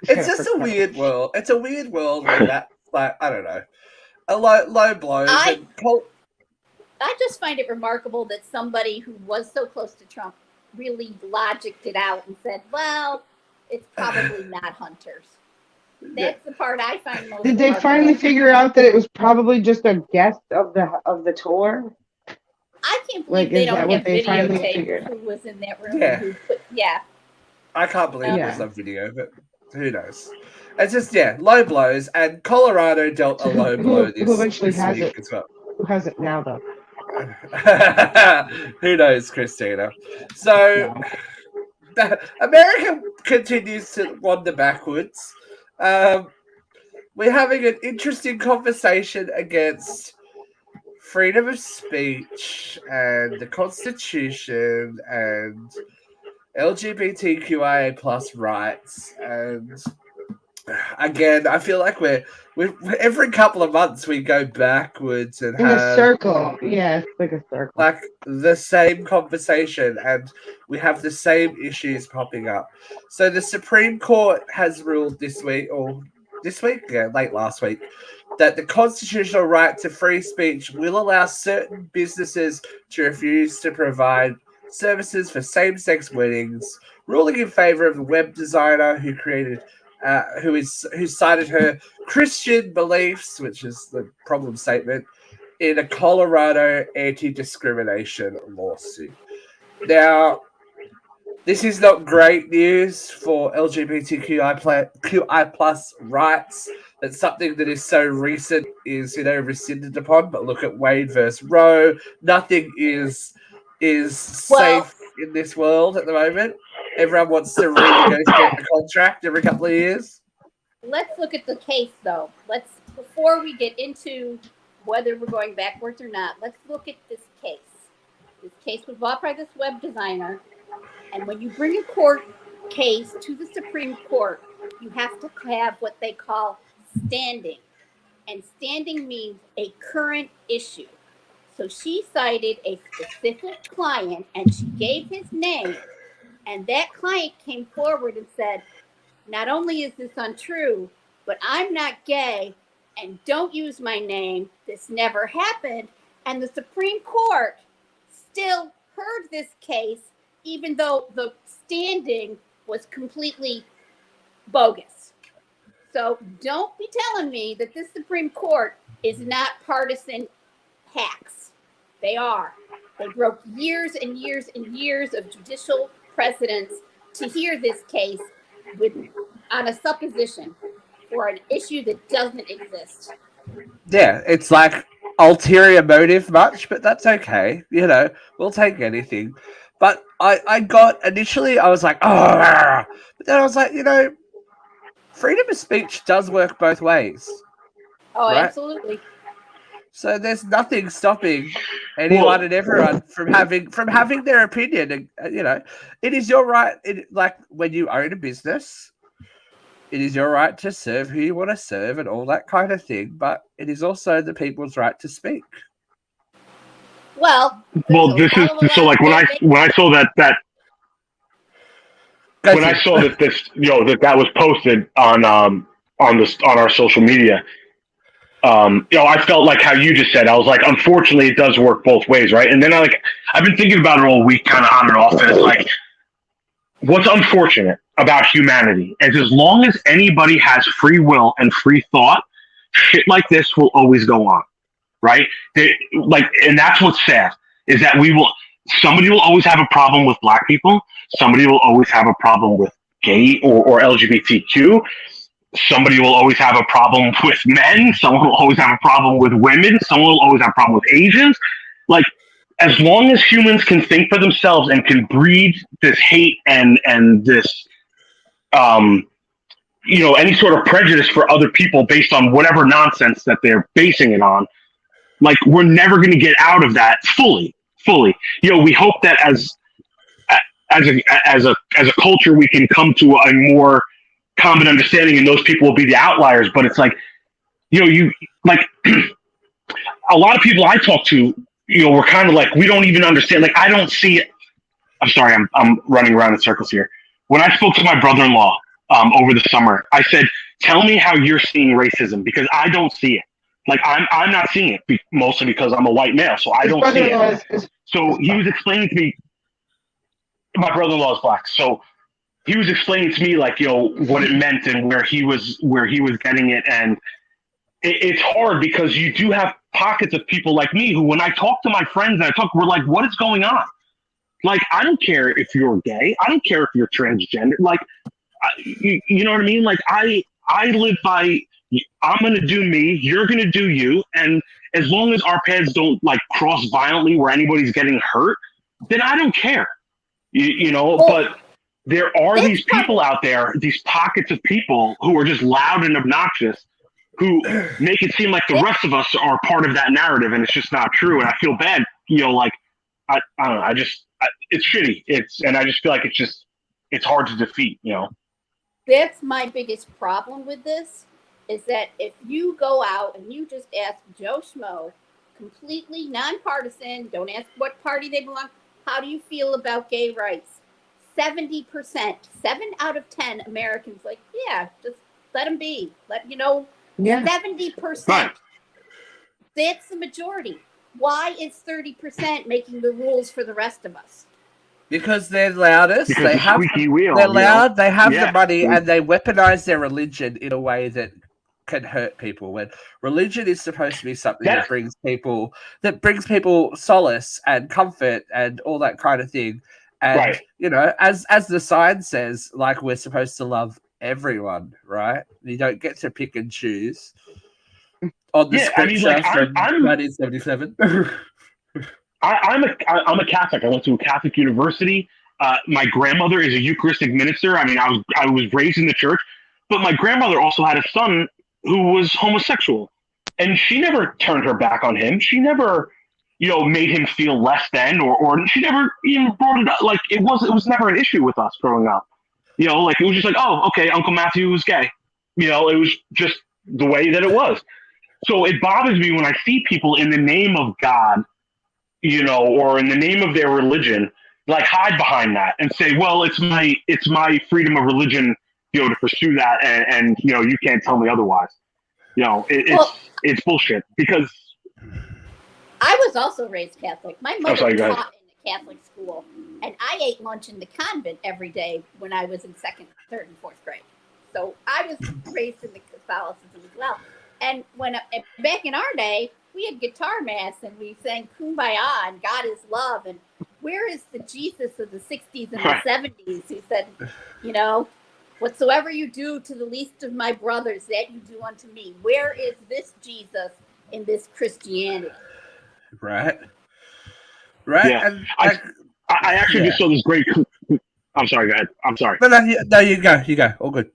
It's just a weird world. It's a weird world where that, like, I don't know, a low blows. I just find it remarkable that somebody who was so close to Trump really logicked it out and said, well, it's probably not Hunter's. That's the part I find most Did they remarkable. finally figure out that it was probably just a guest of the tour? I can't believe Like, they is that don't what have they finally figured videotape out? who was in that room. Yeah. Who put, yeah. I can't believe Yeah. there's no video, but who knows? It's just, yeah, low blows, and Colorado dealt a low blow Who actually has week it? as well. Who has it now, though? Who knows, Christina? So, America continues to wander backwards. We're having an interesting conversation against freedom of speech and the Constitution and LGBTQIA plus rights. And again, I feel like we're every couple of months we go backwards and In a have circle. Yeah, it's like a circle. like the same conversation, and we have the same issues popping up. So the Supreme Court has ruled this week, late last week, that the constitutional right to free speech will allow certain businesses to refuse to provide services for same-sex weddings, ruling in favor of a web designer who cited her Christian beliefs, which is the problem statement, in a Colorado anti-discrimination lawsuit. Now, this is not great news for LGBTQI plus rights. That something that is so recent is, rescinded upon. But look at Wade versus Roe. Nothing is is safe in this world at the moment. Everyone wants to renegotiate the contract every couple of years. Let's look at the case, though. Before we get into whether we're going backwards or not, let's look at this case. This case was brought by this web designer, and when you bring a court case to the Supreme Court, you have to have what they call standing. And standing means a current issue. So she cited a specific client and she gave his name, and that client came forward and said, not only is this untrue, but I'm not gay and don't use my name. This never happened. And the Supreme Court still heard this case, even though the standing was completely bogus. So don't be telling me that this Supreme Court is not partisan hacks. They are. They broke years and years and years of judicial precedents to hear this case on a supposition for an issue that doesn't exist. Yeah, it's like ulterior motive much, but that's okay. You know, we'll take anything. But I got initially, I was like, oh, but then I was like, you know, freedom of speech does work both ways. Oh, right? Absolutely. So there's nothing stopping anyone and everyone from having their opinion. And, you know, it is your right. Like when you own a business, it is your right to serve who you want to serve and all that kind of thing. But it is also the people's right to speak. Well, this is so like when I saw that when I saw that this that was posted on our social media. I felt like how you just said. I was like, unfortunately, it does work both ways, right? And then I've been thinking about it all week, kind of on and off, and it's like, what's unfortunate about humanity is as long as anybody has free will and free thought, shit like this will always go on, right? And that's what's sad is that somebody will always have a problem with black people, somebody will always have a problem with gay or LGBTQ. Somebody will always have a problem with men. Someone will always have a problem with women. Someone will always have a problem with Asians. Like, as long as humans can think for themselves and can breed this hate and this, any sort of prejudice for other people based on whatever nonsense that they're basing it on, like, we're never going to get out of that fully. We hope that as a culture, we can come to a more common understanding, and those people will be the outliers. But it's like, you like a lot of people I talk to, we're kind of like, we don't even understand. Like, I don't see it. I'm sorry, I'm running around in circles here. When I spoke to my brother-in-law over the summer, I said, "Tell me how you're seeing racism, because I don't see it. Like, I'm not seeing it mostly because I'm a white male, so I don't see it." So he was explaining to me. My brother-in-law is black, so he was explaining to me like, what it meant and where he was getting it. And it's hard because you do have pockets of people like me who, when I talk to my friends we're like, what is going on? Like, I don't care if you're gay. I don't care if you're transgender. Like, you know what I mean? Like, I live by, I'm going to do me, you're going to do you. And as long as our paths don't like cross violently where anybody's getting hurt, then I don't care, but there are these people out there, these pockets of people who are just loud and obnoxious, who make it seem like the rest of us are part of that narrative, and it's just not true. And I feel bad, like, I don't know, it's shitty. And I just feel like it's hard to defeat, That's my biggest problem with this, is that if you go out and you just ask Joe Schmo, completely nonpartisan, don't ask what party they belong, how do you feel about gay rights? 70%, 7 out of 10 Americans like, yeah, just let them be. 70%. Right. That's the majority. Why is 30% making the rules for the rest of us? Because they're loudest. Because they have wheel, they're loud. They have the money, and they weaponize their religion in a way that can hurt people. When religion is supposed to be something that brings people solace and comfort and all that kind of thing. And as the sign says, like, we're supposed to love everyone, right? You don't get to pick and choose on the scripture from 1977. I'm a Catholic. I went to a Catholic university. My grandmother is a Eucharistic minister. I mean, I was raised in the church, but my grandmother also had a son who was homosexual, and she never turned her back on him. She never, made him feel less than, or she never even brought it up. Like it was never an issue with us growing up. Like it was just like, oh, okay, Uncle Matthew was gay. It was just the way that it was. So it bothers me when I see people in the name of God, or in the name of their religion, like hide behind that and say, well, it's my freedom of religion, to pursue that, and you can't tell me otherwise. It's bullshit because I was also raised Catholic. My mother sorry, go ahead. taught in a Catholic school, and I ate lunch in the convent every day when I was in second, third, and fourth grade. So I was raised in the Catholicism as well. And when back in our day, we had guitar mass and we sang Kumbaya and God is love. And where is the Jesus of the 60s and the 70s who said, whatsoever you do to the least of my brothers, that you do unto me? Where is this Jesus in this Christianity? Right. Yeah. And I actually just saw this great. I'm sorry. Go ahead. I'm sorry. No, you go. You go. All good.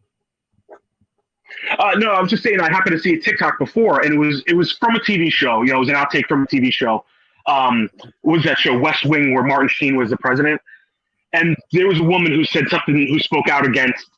No, I was just saying I happened to see a TikTok before, and it was from a TV show. It was an outtake from a TV show. What was that show, West Wing, where Martin Sheen was the president? And there was a woman who said something, who spoke out against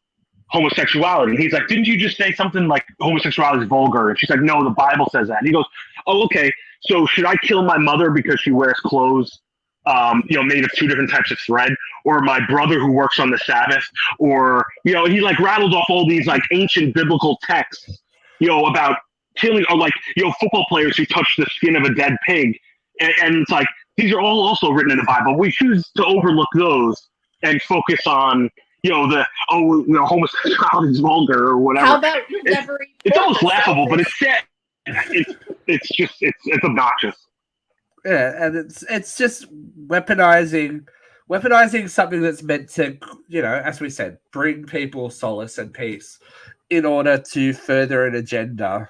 homosexuality. And he's like, didn't you just say something like homosexuality is vulgar? And she's like, no, the Bible says that. And he goes, oh, okay. So should I kill my mother because she wears clothes, made of two different types of thread, or my brother who works on the Sabbath, or, and he like rattled off all these like ancient biblical texts, about killing, or like, football players who touch the skin of a dead pig. And it's like, these are all also written in the Bible. We choose to overlook those and focus on, homosexuality is vulgar or whatever. How about you never eat It's pork almost or laughable, but shellfish? it's obnoxious. Yeah, and it's just weaponizing something that's meant to, as we said, bring people solace and peace in order to further an agenda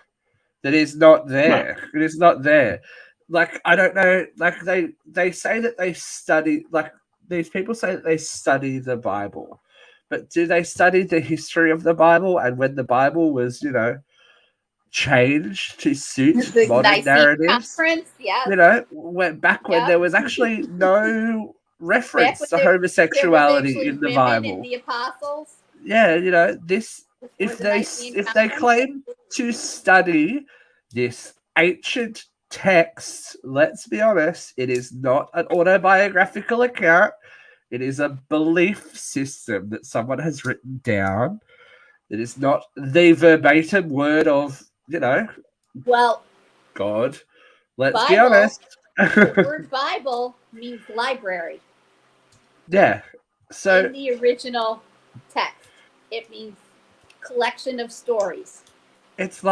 that is not there. It is not there. Like, I don't know, like they say that they study, like these people say that they study the Bible, but do they study the history of the Bible and when the Bible was, changed to suit The modern Nicene narratives? Conference, yeah. When there was actually no reference to There was homosexuality actually in the women Bible. in the apostles. Yeah, this if before the they Nicene if they Conference. claim to study this ancient text, let's be honest, it is not an autobiographical account. It is a belief system that someone has written down. It is not the verbatim word of, Well, God. Let's be Bible, honest. the word Bible means library. Yeah. So in the original text, it means collection of stories. it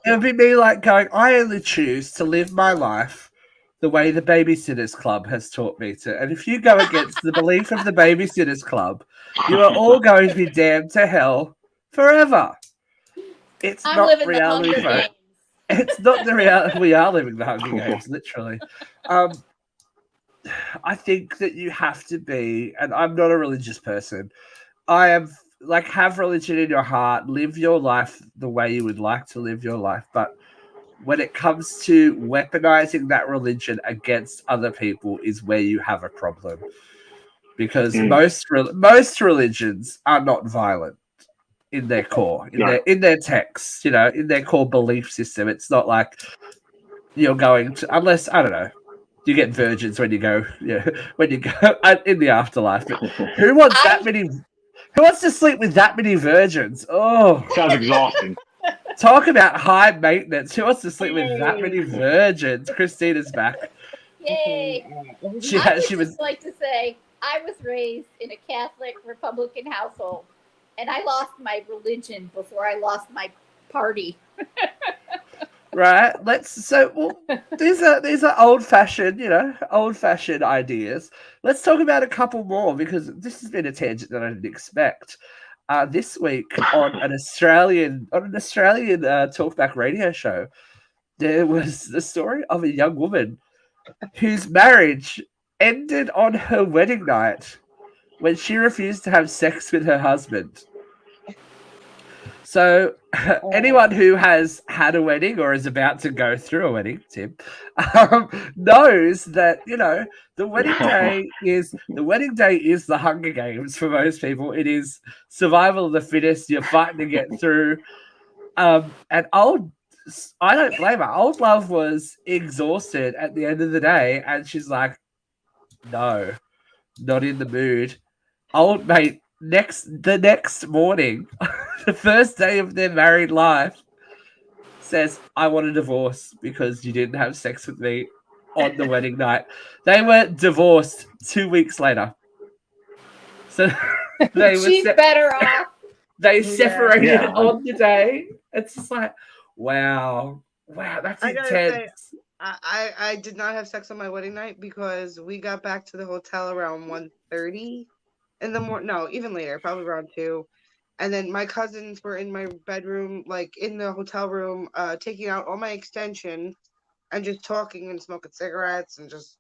would be me like going, I only choose to live my life the way the Babysitters Club has taught me to. And if you go against the belief of the Babysitters Club, you are all going to be damned to hell forever. It's I'm not living reality, the Hunger folks. Games. It's not the reality. We are living the Hunger Games, literally. I think that you have to be, and I'm not a religious person. I am like, have religion in your heart, live your life the way you would like to live your life. But when it comes to weaponizing that religion against other people is where you have a problem. Because most religions are not violent in their core, in their texts, in their core belief system. It's not like you're going to, unless, I don't know, you get virgins when you go in the afterlife. But who wants that many? Who wants to sleep with that many virgins? Oh, sounds exhausting. Talk about high maintenance. Who wants to sleep with that many virgins? Christina's back. Yay! She was like to say, I was raised in a Catholic Republican household, and I lost my religion before I lost my party. Right. These are old-fashioned ideas. Let's talk about a couple more, because this has been a tangent that I didn't expect. This week on an Australian talkback radio show, there was the story of a young woman whose marriage ended on her wedding night when she refused to have sex with her husband. So, anyone who has had a wedding or is about to go through a wedding, Tim, knows that the wedding day is the Hunger Games for most people. It is survival of the fittest. You're fighting to get through. And I don't blame her. Old love was exhausted at the end of the day, and she's like, "No, not in the mood." Old mate, the next morning, the first day of their married life, says, "I want a divorce because you didn't have sex with me on the wedding night." They were divorced 2 weeks later. So they were She's better off. they separated Yeah. on the day. It's just like, wow, that's I gotta say, intense. I did not have sex on my wedding night because we got back to the hotel around 1:30 in the morning. No, even later, probably around 2. And then my cousins were in my bedroom, like in the hotel room, taking out all my extensions and just talking and smoking cigarettes and just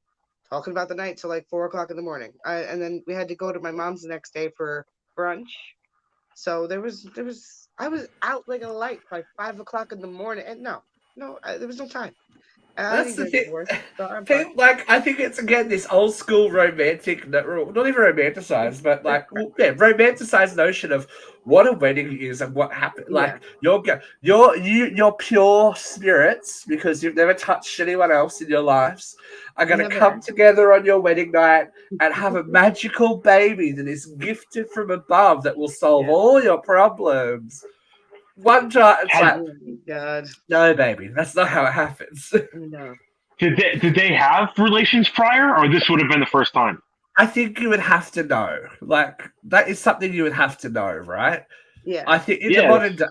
talking about the night till like 4 o'clock in the morning. And then we had to go to my mom's the next day for brunch. So there was I was out like a light by 5 o'clock in the morning, and there was no time. And I That's didn't the get thing. divorced, so I'm fine. People, like, I think it's again this old school romantic, not even romanticized, but like romanticized notion of what a wedding is and what happened. Like your pure spirits, because you've never touched anyone else in your lives, are going to Never. come together on your wedding night and have a magical baby that is gifted from above that will solve all your problems. One time, it's like, Oh my God, no, baby, that's not how it happens. no. Did they have relations prior, or this would have been the first time? I think you would have to know. Like, that is something you would have to know, right? Yeah. I think in the modern day,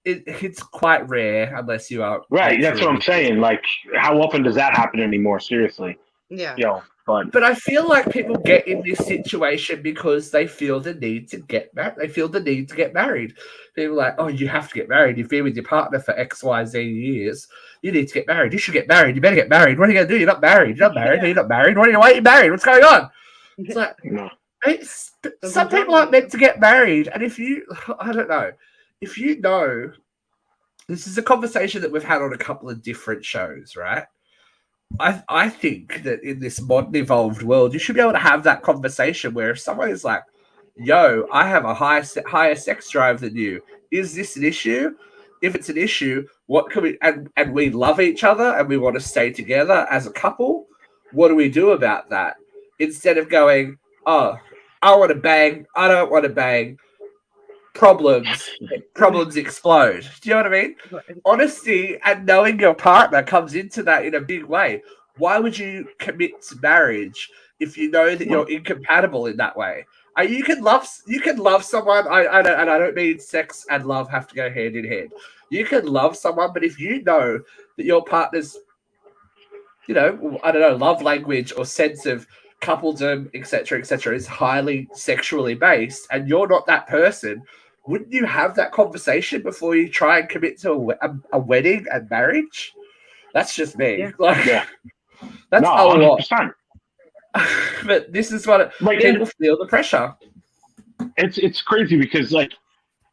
it's quite rare unless you are Right, that's what I'm saying. Like, how often does that happen anymore? Seriously, Yeah. But I feel like people get in this situation because they feel the need to get married. They feel the need to get married. People are like, oh, you have to get married. You've been with your partner for X, Y, Z years. You need to get married. You should get married. You better get married. What are you going to do? You're not married. You're not married. You're not married. Why are you married? What's going on? It's like, no. some people aren't meant to get married. And I don't know, if you know, this is a conversation that we've had on a couple of different shows, right? I think that in this modern evolved world, you should be able to have that conversation where if someone is like, yo, I have a higher sex drive than you, is this an issue? If it's an issue, what can we, and we love each other and we want to stay together as a couple, what do we do about that? Instead of going, oh, I want to bang, I don't want to bang, problems explode. Do you know what I mean? Honesty and knowing your partner comes into that in a big way. Why would you commit to marriage if you know that you're incompatible in that way? You can love someone. I don't mean sex and love have to go hand in hand. You can love someone, but if you know that your partner's, love language or sense of coupledom, etc., is highly sexually based, and you're not that person, wouldn't you have that conversation before you try and commit to a wedding and marriage? That's just me. Yeah. That's no, a lot. 100%. But this is what people feel the pressure. It's crazy because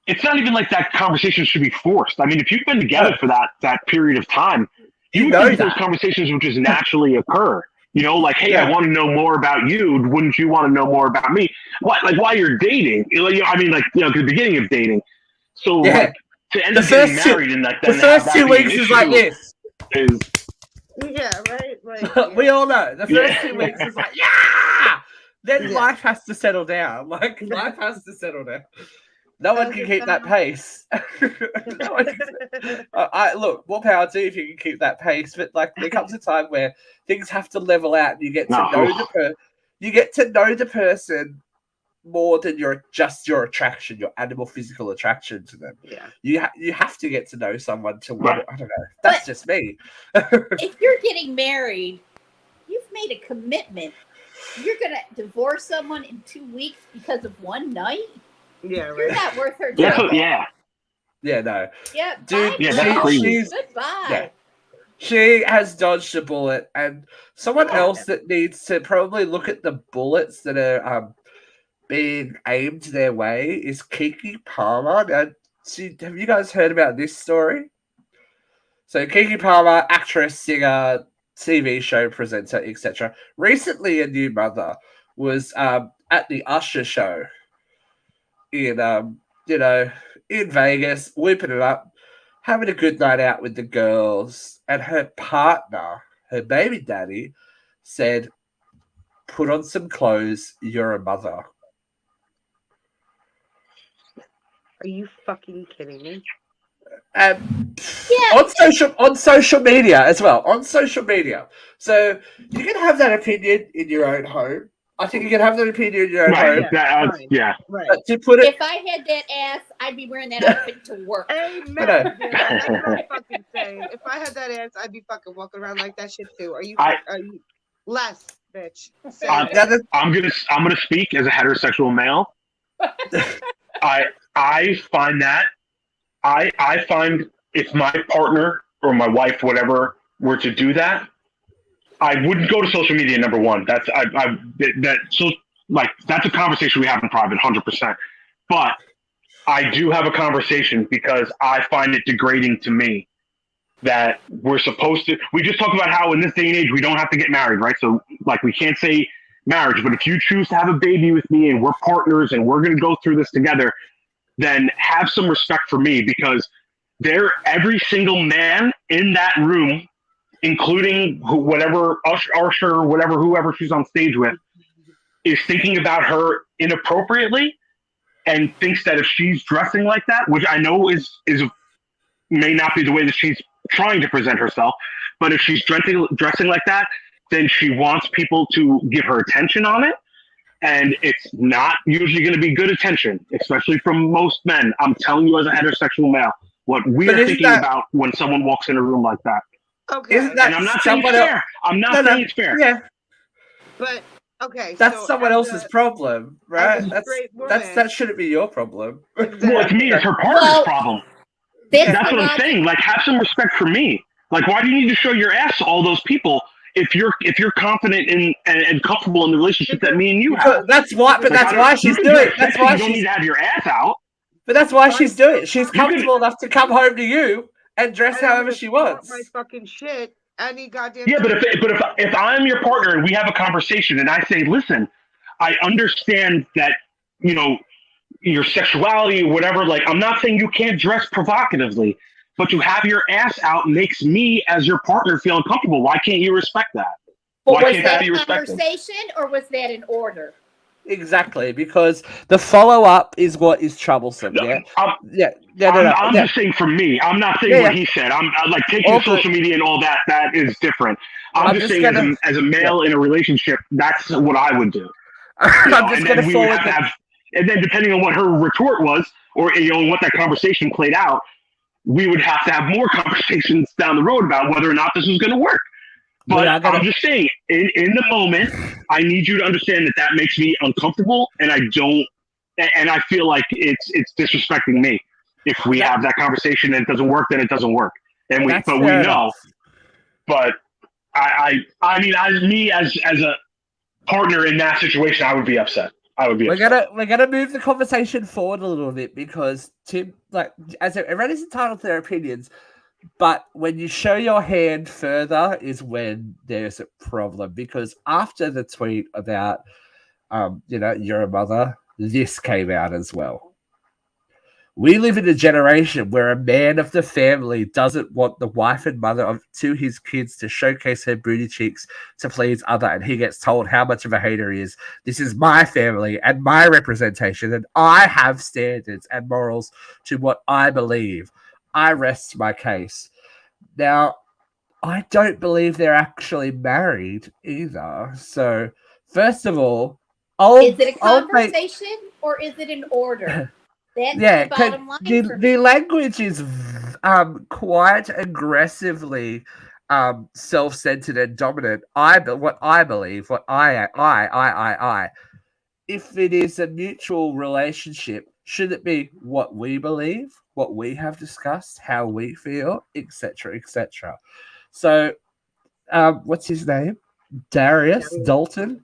it's not even like that conversation should be forced. I mean, if you've been together for that period of time, you know those conversations would just naturally occur. Hey, I want to know more about you. Wouldn't you want to know more about me? While you're dating, the beginning of dating. So to end up getting married and the first 2 weeks is like this. Right. We all know the first 2 weeks is like, yeah. Then life has to settle down. Life has to settle down. No one can keep that pace. Look, more power to you if you can keep that pace. But there comes a time where things have to level out, and you get to know the person more than your attraction, your animal physical attraction to them. Yeah, you have to get to know someone to win. I don't know. That's just me. If you're getting married, you've made a commitment. You're gonna divorce someone in 2 weeks because of one night. Yeah, right. You're not worth her time. Yeah. Yeah, no. Yeah, dude. bye, yeah, that's crazy. Goodbye. She has dodged a bullet, and someone else that needs to probably look at the bullets that are being aimed their way is Kiki Palmer. Now, have you guys heard about this story? So Kiki Palmer, actress, singer, TV show presenter, etc. Recently, a new mother was at the Usher show in you know in Vegas, whipping it up, having a good night out with the girls, and her partner, her baby daddy, said, "Put on some clothes. You're a mother." Are you fucking kidding me? Yeah. On social media as well. On social media, so you can have that opinion in your own home. I think you can have that opinion in your own Right. home. Fine. Yeah. Right. But to put it, If I had that ass, I'd be wearing that outfit to work. Amen. No. Yeah, that's what I'm fucking saying. If I had that ass, I'd be fucking walking around like that shit too. Are you less, bitch? Say it. I'm gonna speak as a heterosexual male. I find that I find if my partner or my wife, whatever, were to do that, I wouldn't go to social media. Number one, that's that's a conversation we have in private, 100%. But I do have a conversation because I find it degrading to me that we're supposed to. We just talked about how in this day and age we don't have to get married, right? So like we can't say marriage, but if you choose to have a baby with me and we're partners and we're going to go through this together, then have some respect for me because every single man in that room, including whatever Usher, whatever, whoever she's on stage with, is thinking about her inappropriately and thinks that if she's dressing like that, which I know is may not be the way that she's trying to present herself, but if she's dressing like that, then she wants people to give her attention on it. And it's not usually going to be good attention, especially from most men. I'm telling you as a heterosexual male, what we're thinking about when someone walks in a room like that. Okay. And I'm not saying it's fair. I'm not saying it's fair. Yeah. But okay, that's so someone else's problem, right? That shouldn't be your problem. Exactly. Well, it's me. It's her partner's problem. That's what I'm saying. Like, have some respect for me. Like, why do you need to show your ass to all those people if you're confident and comfortable in the relationship that me and you have? That's why she's doing it. That's why you don't need to have your ass out. But that's why she's doing it. She's comfortable enough to come home to you and dress however she wants. My fucking shit. Any goddamn. Yeah, but if I'm your partner and we have a conversation and I say, listen, I understand that your sexuality or whatever. Like, I'm not saying you can't dress provocatively, but to have your ass out makes me as your partner feel uncomfortable. Why can't you respect that? Well, was that a conversation or was that an order? Exactly, because the follow-up is what is troublesome. I'm just saying for me. I'm not saying what he said. I'm like taking social media and all that. That is different. I'm just saying as a male in a relationship, that's what I would do. I'm just going to forward and then depending on what her retort was, or what that conversation played out, we would have to have more conversations down the road about whether or not this was going to work. But I'm just saying, in the moment, I need you to understand that makes me uncomfortable, and I feel like it's disrespecting me if we have that conversation and it doesn't work. Then it doesn't work, and we know. But I mean, me as a partner in that situation, I would be upset. We're gonna move the conversation forward a little bit because Tim, as everybody's entitled to their opinions, but when you show your hand further is when there's a problem. Because after the tweet about, you're a mother, this came out as well. We live in a generation where a man of the family doesn't want the wife and mother to his kids to showcase her booty cheeks to please other, and he gets told how much of a hater he is. This is my family and my representation, and I have standards and morals to what I believe. I rest my case. Now, I don't believe they're actually married either. So, first of all, is it a conversation or is it an order? That's the bottom line. The language is quite aggressively self-centered and dominant. What I believe, if it is a mutual relationship, should it be what we believe, what we have discussed, how we feel, etc., etc.? So, what's his name? Darius Dalton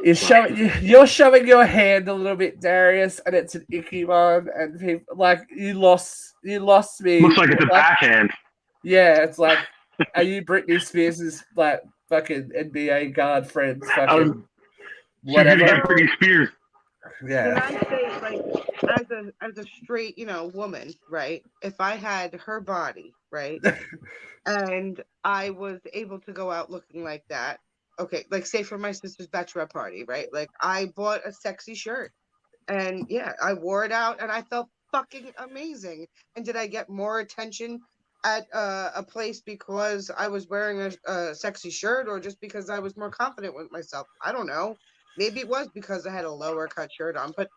is showing you. You're showing your hand a little bit, Darius, and it's an icky one. And people, like you lost me. Looks like it's a backhand. Yeah, it's like, are you Britney Spears' like fucking NBA guard friends? Fucking whatever. You're gonna get Britney Spears. Yeah. Can I say, like, as a straight, woman, right? If I had her body, right, and I was able to go out looking like that, okay, like say for my sister's bachelorette party, right? Like I bought a sexy shirt, and yeah, I wore it out, and I felt fucking amazing. And did I get more attention at a place because I was wearing a sexy shirt, or just because I was more confident with myself? I don't know. Maybe it was because I had a lower cut shirt on, but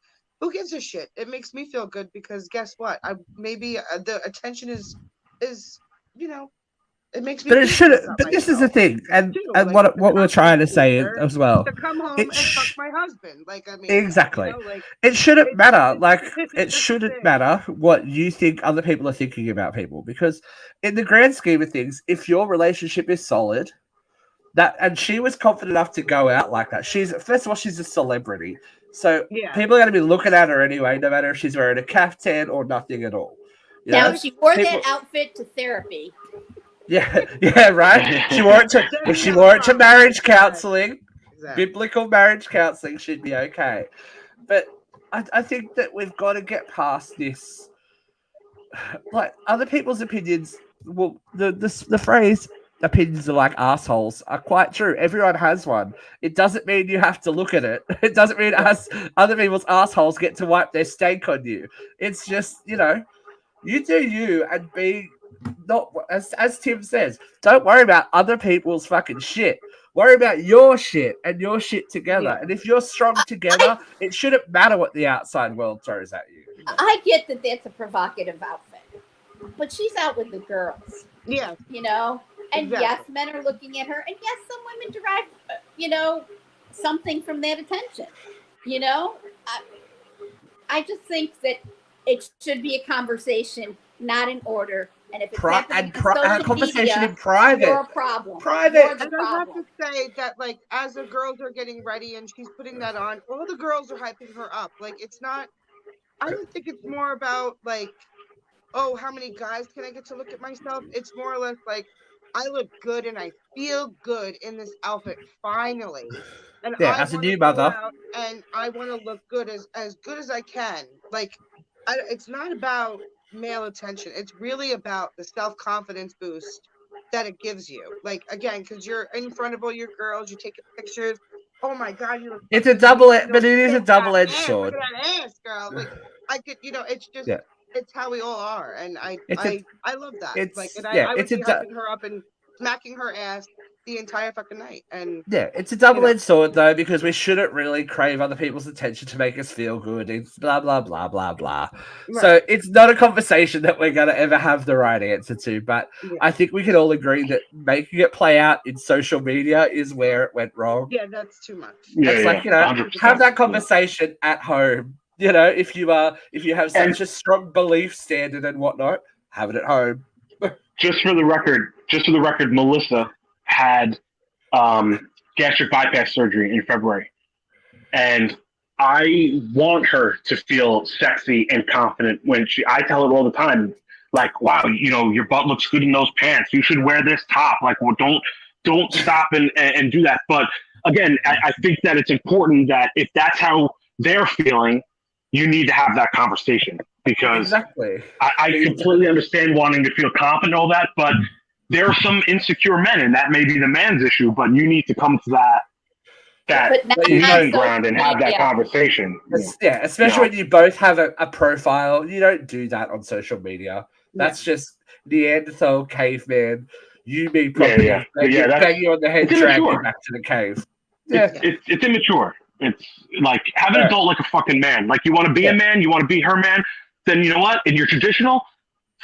who gives a shit? It makes me feel good because guess what? The attention is it makes me. But it feel should. good about But this is the myself, thing, and too. and Like, what we're trying to say confidence as well. to come home and fuck my husband. Like, I mean, Exactly. like, It shouldn't matter. Like this it is the shouldn't thing. matter what you think other people are thinking about people, because in the grand scheme of things, if your relationship is solid, and she was confident enough to go out like that. She's first of all, she's a celebrity, so Yeah. people are going to be looking at her anyway, no matter if she's wearing a caftan or nothing at all. You Now, know? if she wore People- that outfit to therapy, yeah, right. She wore it to if she wore it to marriage counseling, biblical marriage counseling, she'd be okay. But I think that we've got to get past this. Like other people's opinions, well, the phrase "opinions are like assholes" are quite true. Everyone has one. It doesn't mean you have to look at it. It doesn't mean other people's assholes get to wipe their stank on you. It's just you do you and be not as Tim says. Don't worry about other people's fucking shit. Worry about your shit and your shit together. Yeah. And if you're strong together, it shouldn't matter what the outside world throws at you. I get that that's a provocative outfit, but she's out with the girls. Yeah. And Exactly. yes, men are looking at her, and yes, some women derive, something from that attention. I just think that it should be a conversation, not in order. And if it's happening on social conversation media, in private. you're a problem. Private. You're the And I have problem. to say that, like, as the girls are getting ready and she's putting that on, all the girls are hyping her up. Like, it's not. I don't think it's more about like, oh, how many guys can I get to look at myself? It's more or less like, I look good and I feel good in this outfit finally. And Yeah, I as a wanna new go mother. out and I want to look good as good as I can. Like, it's not about male attention. It's really about the self-confidence boost that it gives you. Like, again, because you're in front of all your girls, you're taking pictures. Oh my God, you look. It's a but it is a double-edged sword. Look at that ass, girl. Like, I could, it's just. Yeah. It's how we all are, and I love that. It's like, and yeah, I would it's be hyping her up and smacking her ass the entire fucking night. And yeah, it's a double-edged sword though, because we shouldn't really crave other people's attention to make us feel good. It's blah blah blah blah blah. Right. So it's not a conversation that we're gonna ever have the right answer to. But I think we can all agree that making it play out in social media is where it went wrong. Yeah, that's too much. It's like 100%. have that conversation at home. If you have such a strong belief standard and whatnot, have it at home. Just for the record, Melissa had gastric bypass surgery in February, and I want her to feel sexy and confident when I tell her all the time, like, wow, your butt looks good in those pants. You should wear this top. Like, well, don't stop and do that. But again, I think that it's important that if that's how they're feeling, you need to have that conversation, because exactly. I completely understand wanting to feel confident and all that, but there are some insecure men, and that may be the man's issue, but you need to come to that common ground and have that conversation. Yeah, especially when you both have a profile. You don't do that on social media. That's just Neanderthal caveman. You be probably bang you on the head, drag you back to the cave. Yeah, it's immature. It's like, have an adult like a fucking man. Like, you want to be a man, you want to be her man, then you know what? In your traditional,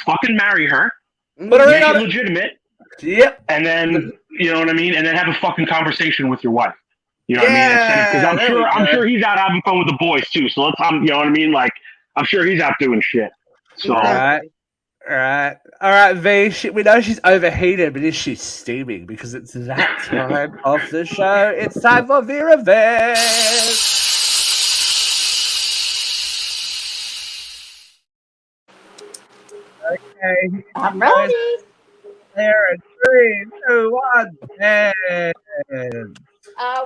fucking marry her. But make it legitimate. Yep. And then, you know what I mean? And then have a fucking conversation with your wife. You know what I mean? Because I'm sure he's out having fun with the boys too. So you know what I mean? Like, I'm sure he's out doing shit. So right. All right, V. We know she's overheated, but is she steaming? Because it's that time of the show. It's time for the event. Okay, I'm ready. there in 3, 2, 1, and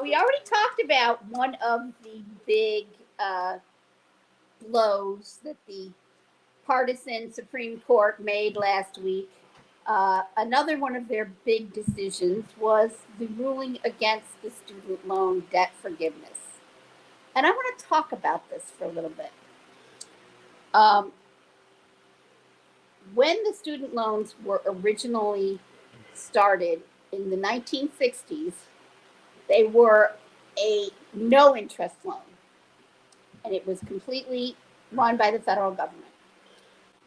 We already talked about one of the big blows that the partisan Supreme Court made last week. Another one of their big decisions was the ruling against the student loan debt forgiveness. And I want to talk about this for a little bit. When the student loans were originally started in the 1960s, they were a no interest loan, and it was completely run by the federal government.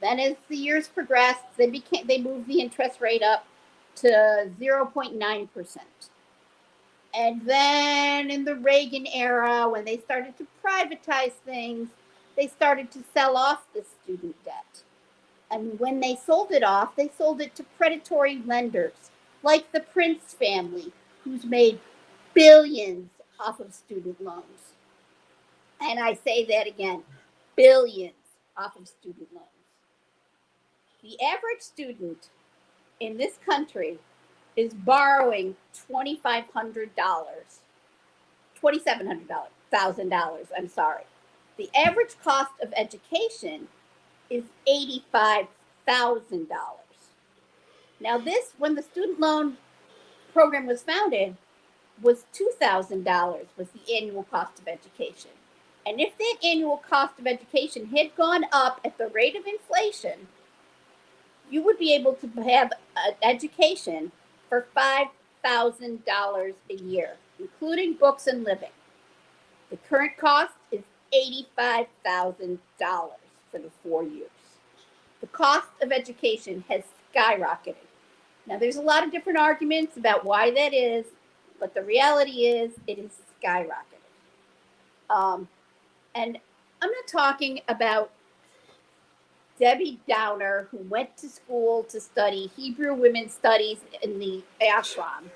Then, as the years progressed, they moved the interest rate up to 0.9%. And then in the Reagan era, when they started to privatize things, they started to sell off the student debt. And when they sold it off, they sold it to predatory lenders like the Prince family, who's made billions off of student loans. And I say that again, billions off of student loans. The average student in this country is borrowing $2,500, $2,700, I'm sorry. The average cost of education is $85,000. Now, this, when the student loan program was founded, was $2,000 was the annual cost of education. And if that annual cost of education had gone up at the rate of inflation, you would be able to have an education for $5,000 a year, including books and living. The current cost is $85,000 for the 4 years. The cost of education has skyrocketed. Now, there's a lot of different arguments about why that is, but the reality is it is skyrocketed. And I'm not talking about Debbie Downer, who went to school to study Hebrew women's studies in the ashram.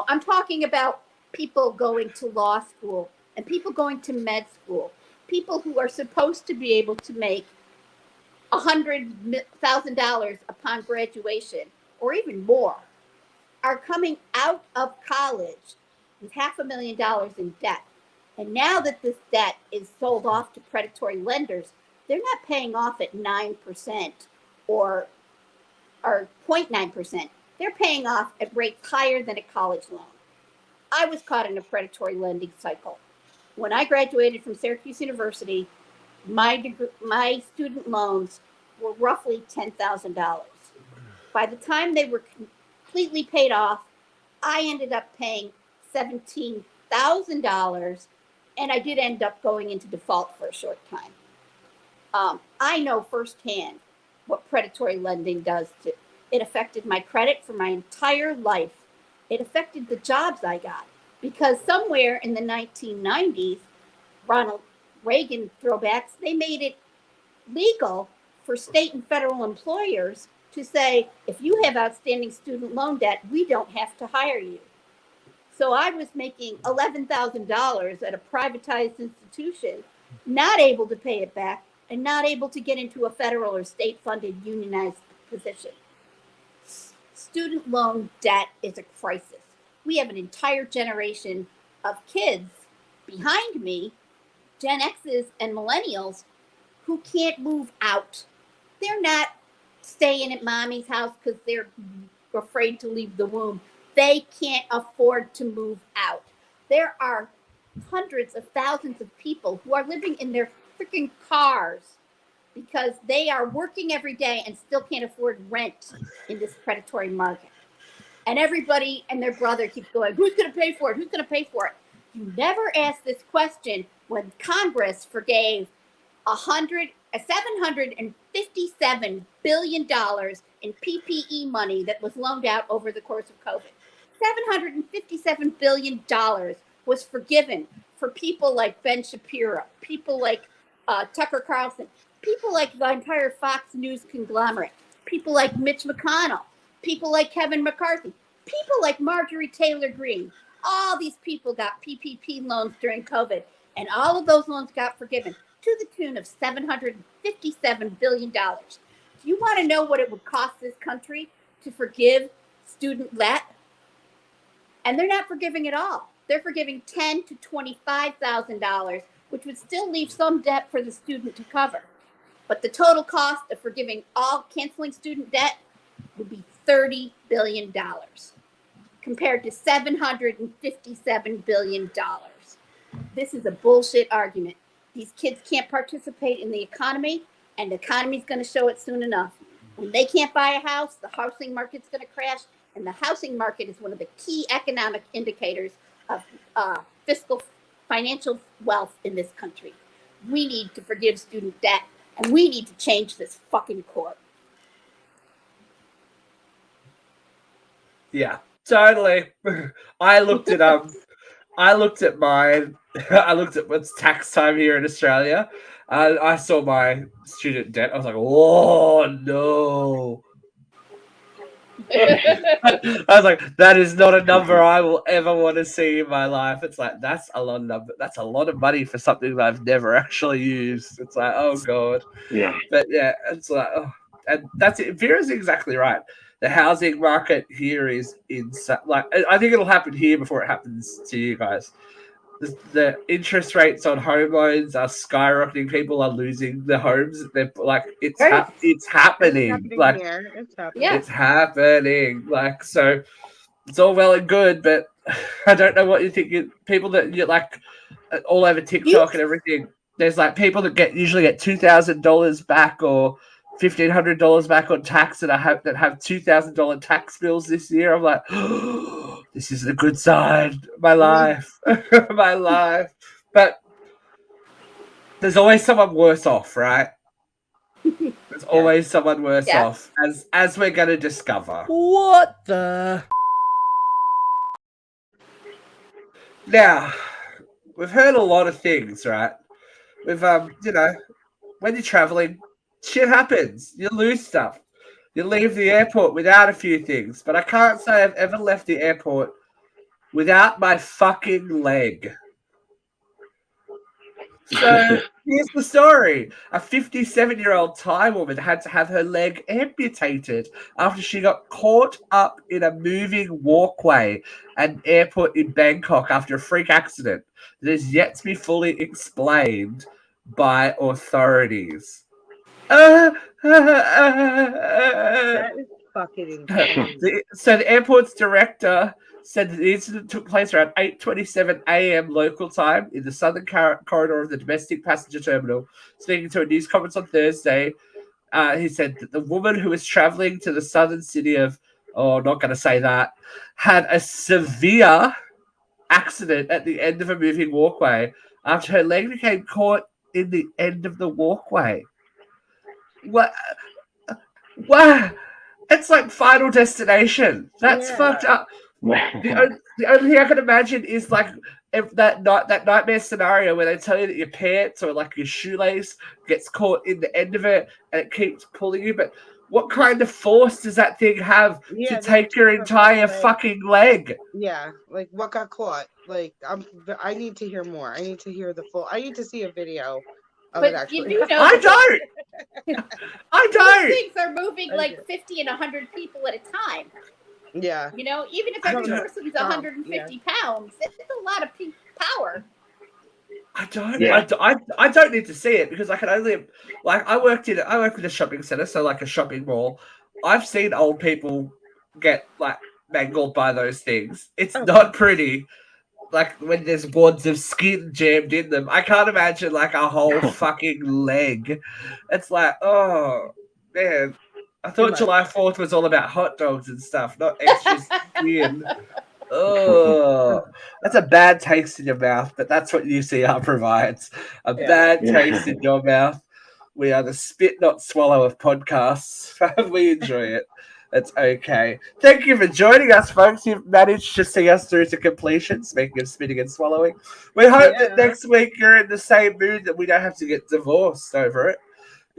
I'm talking about people going to law school and people going to med school, people who are supposed to be able to make $100,000 upon graduation or even more, are coming out of college with $500,000 in debt. And now that this debt is sold off to predatory lenders, they're not paying off at 9% or 0.9%. They're paying off at rates higher than a college loan. I was caught in a predatory lending cycle. When I graduated from Syracuse University, my student loans were roughly $10,000. By the time they were completely paid off, I ended up paying $17,000, and I did end up going into default for a short time. I know firsthand what predatory lending does to it. Affected my credit for my entire life. It affected the jobs I got because somewhere in the 1990s, Ronald Reagan throwbacks, they made it legal for state and federal employers to say, if you have outstanding student loan debt, we don't have to hire you. So I was making $11,000 at a privatized institution, not able to pay it back and not able to get into a federal or state-funded unionized position. Student loan debt is a crisis. We have an entire generation of kids behind me, Gen X's and millennials, who can't move out. They're not staying at mommy's house because they're afraid to leave the womb. They can't afford to move out. There are hundreds of thousands of people who are living in their freaking cars because they are working every day and still can't afford rent in this predatory market. And everybody and their brother keeps going, who's going to pay for it? Who's going to pay for it? You never ask this question when Congress forgave $757 billion in PPE money that was loaned out over the course of COVID. $757 billion was forgiven for people like Ben Shapiro, people like Tucker Carlson, People like the entire Fox News conglomerate, people like Mitch McConnell, people like Kevin McCarthy, people like Marjorie Taylor Greene. All these people got PPP loans during COVID, and all of those loans got forgiven to the tune of $757 billion. Do you want to know what it would cost this country to forgive student debt? And they're not forgiving it all. They're forgiving $10,000 to $25,000, which would still leave some debt for the student to cover. But the total cost of forgiving all canceling student debt would be $30 billion compared to $757 billion. This is a bullshit argument. These kids can't participate in the economy, and the economy's going to show it soon enough. When they can't buy a house, the housing market's going to crash, and the housing market is one of the key economic indicators of fiscal financial wealth in this country. We need to forgive student debt, and we need to change this fucking court. Yeah, totally. I looked at mine. I looked at what's tax time here in Australia. I saw my student debt. I was like, oh no. I was like, that is not a number I will ever want to see in my life. It's like that's a lot of money for something that I've never actually used. It's like, oh god. Yeah. But yeah, it's like, oh, and that's it. Vera's exactly right. The housing market here is insane. Like, I think it'll happen here before it happens to you guys. The interest rates on home loans are skyrocketing. People are losing their homes. They're like, it's happening. It's happening Like, here. It's happening. Yeah. it's happening. Like, so it's all well and good, but I don't know what you think. People that you like all over TikTok and everything. There's like people that usually get $2,000 back or $1,500 back on tax that have $2,000 tax bills this year. I'm like, oh, this is a good sign. My life, my life. But there's always someone worse off, right? There's always someone worse off, as we're going to discover. What the? Now, we've heard a lot of things, right? We've, when you're traveling, shit happens. You lose stuff. You leave the airport without a few things. But I can't say I've ever left the airport without my fucking leg. So here's the story. A 57-year-old Thai woman had to have her leg amputated after she got caught up in a moving walkway at an airport in Bangkok after a freak accident that is yet to be fully explained by authorities. That is fucking insane. So the airport's director said that the incident took place around 8:27 a.m. local time in the southern corridor of the domestic passenger terminal. Speaking to a news conference on Thursday, he said that the woman who was traveling to the southern city of, not going to say that, had a severe accident at the end of a moving walkway after her leg became caught in the end of the walkway. What? It's like Final Destination. That's fucked up. The only thing I can imagine is like that nightmare scenario where they tell you that your pants or like your shoelace gets caught in the end of it and it keeps pulling you. But what kind of force does that thing have to take your entire fucking leg? Yeah, like what got caught? Like I need to hear more. I need to hear the full. I need to see a video of it actually. You do know I don't. Those things are moving like 50 and 100 people at a time. Yeah. You know, even if every person is 150 pounds, it's a lot of power. I don't need to see it because I can only I work in a shopping center, so like a shopping mall. I've seen old people get like mangled by those things. It's not pretty. Like when there's wads of skin jammed in them. I can't imagine like a whole fucking leg. It's like, oh man. I thought July 4th was all about hot dogs and stuff, not extra skin. Oh, that's a bad taste in your mouth, but that's what UCR provides. A bad taste in your mouth. We are the spit, not swallow of podcasts. We enjoy it. It's okay. Thank you for joining us, folks. You've managed to see us through to completion, speaking of spitting and swallowing. We hope that next week you're in the same mood that we don't have to get divorced over it.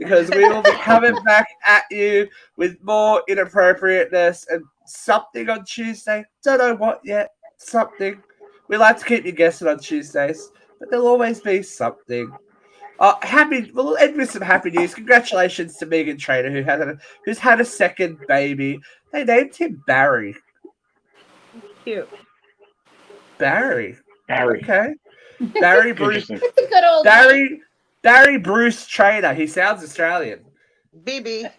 because we will be coming back at you with more inappropriateness and something on Tuesday. Don't know what yet. Something. We like to keep you guessing on Tuesdays, but there'll always be something. We'll end with some happy news. Congratulations to Megan Trainor, who's had a second baby. They named him Barry. Cute. Barry. Okay. Barry Bruce. Interesting. That's a good old name. Barry Bruce Trainor. He sounds Australian. BB.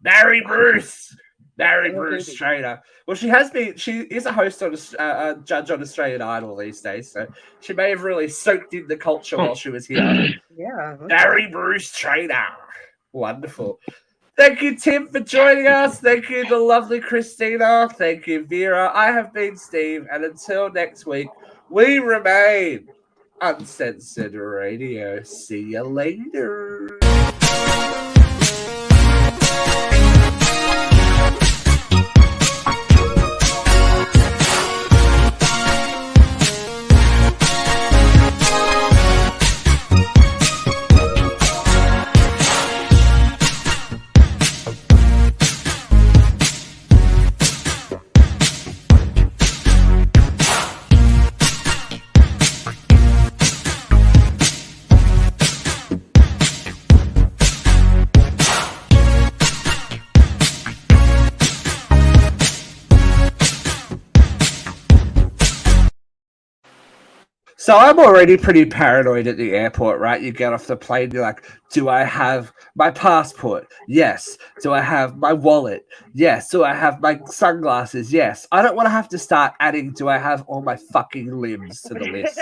Barry Bruce. Barry Oh, Bruce baby. Trainor. Well, she is a host on a judge on Australian Idol these days, so she may have really soaked in the culture while she was here. Yeah. Barry Bruce Trainor. Wonderful. Thank you, Tim, for joining us. Thank you, the lovely Christina. Thank you, Vera. I have been Steve, and until next week, we remain Uncensored Radio. See you later. So I'm already pretty paranoid at the airport, right? You get off the plane, you're like, do I have my passport? Yes. Do I have my wallet? Yes. Do I have my sunglasses? Yes. I don't want to have to start adding, do I have all my fucking limbs to the list?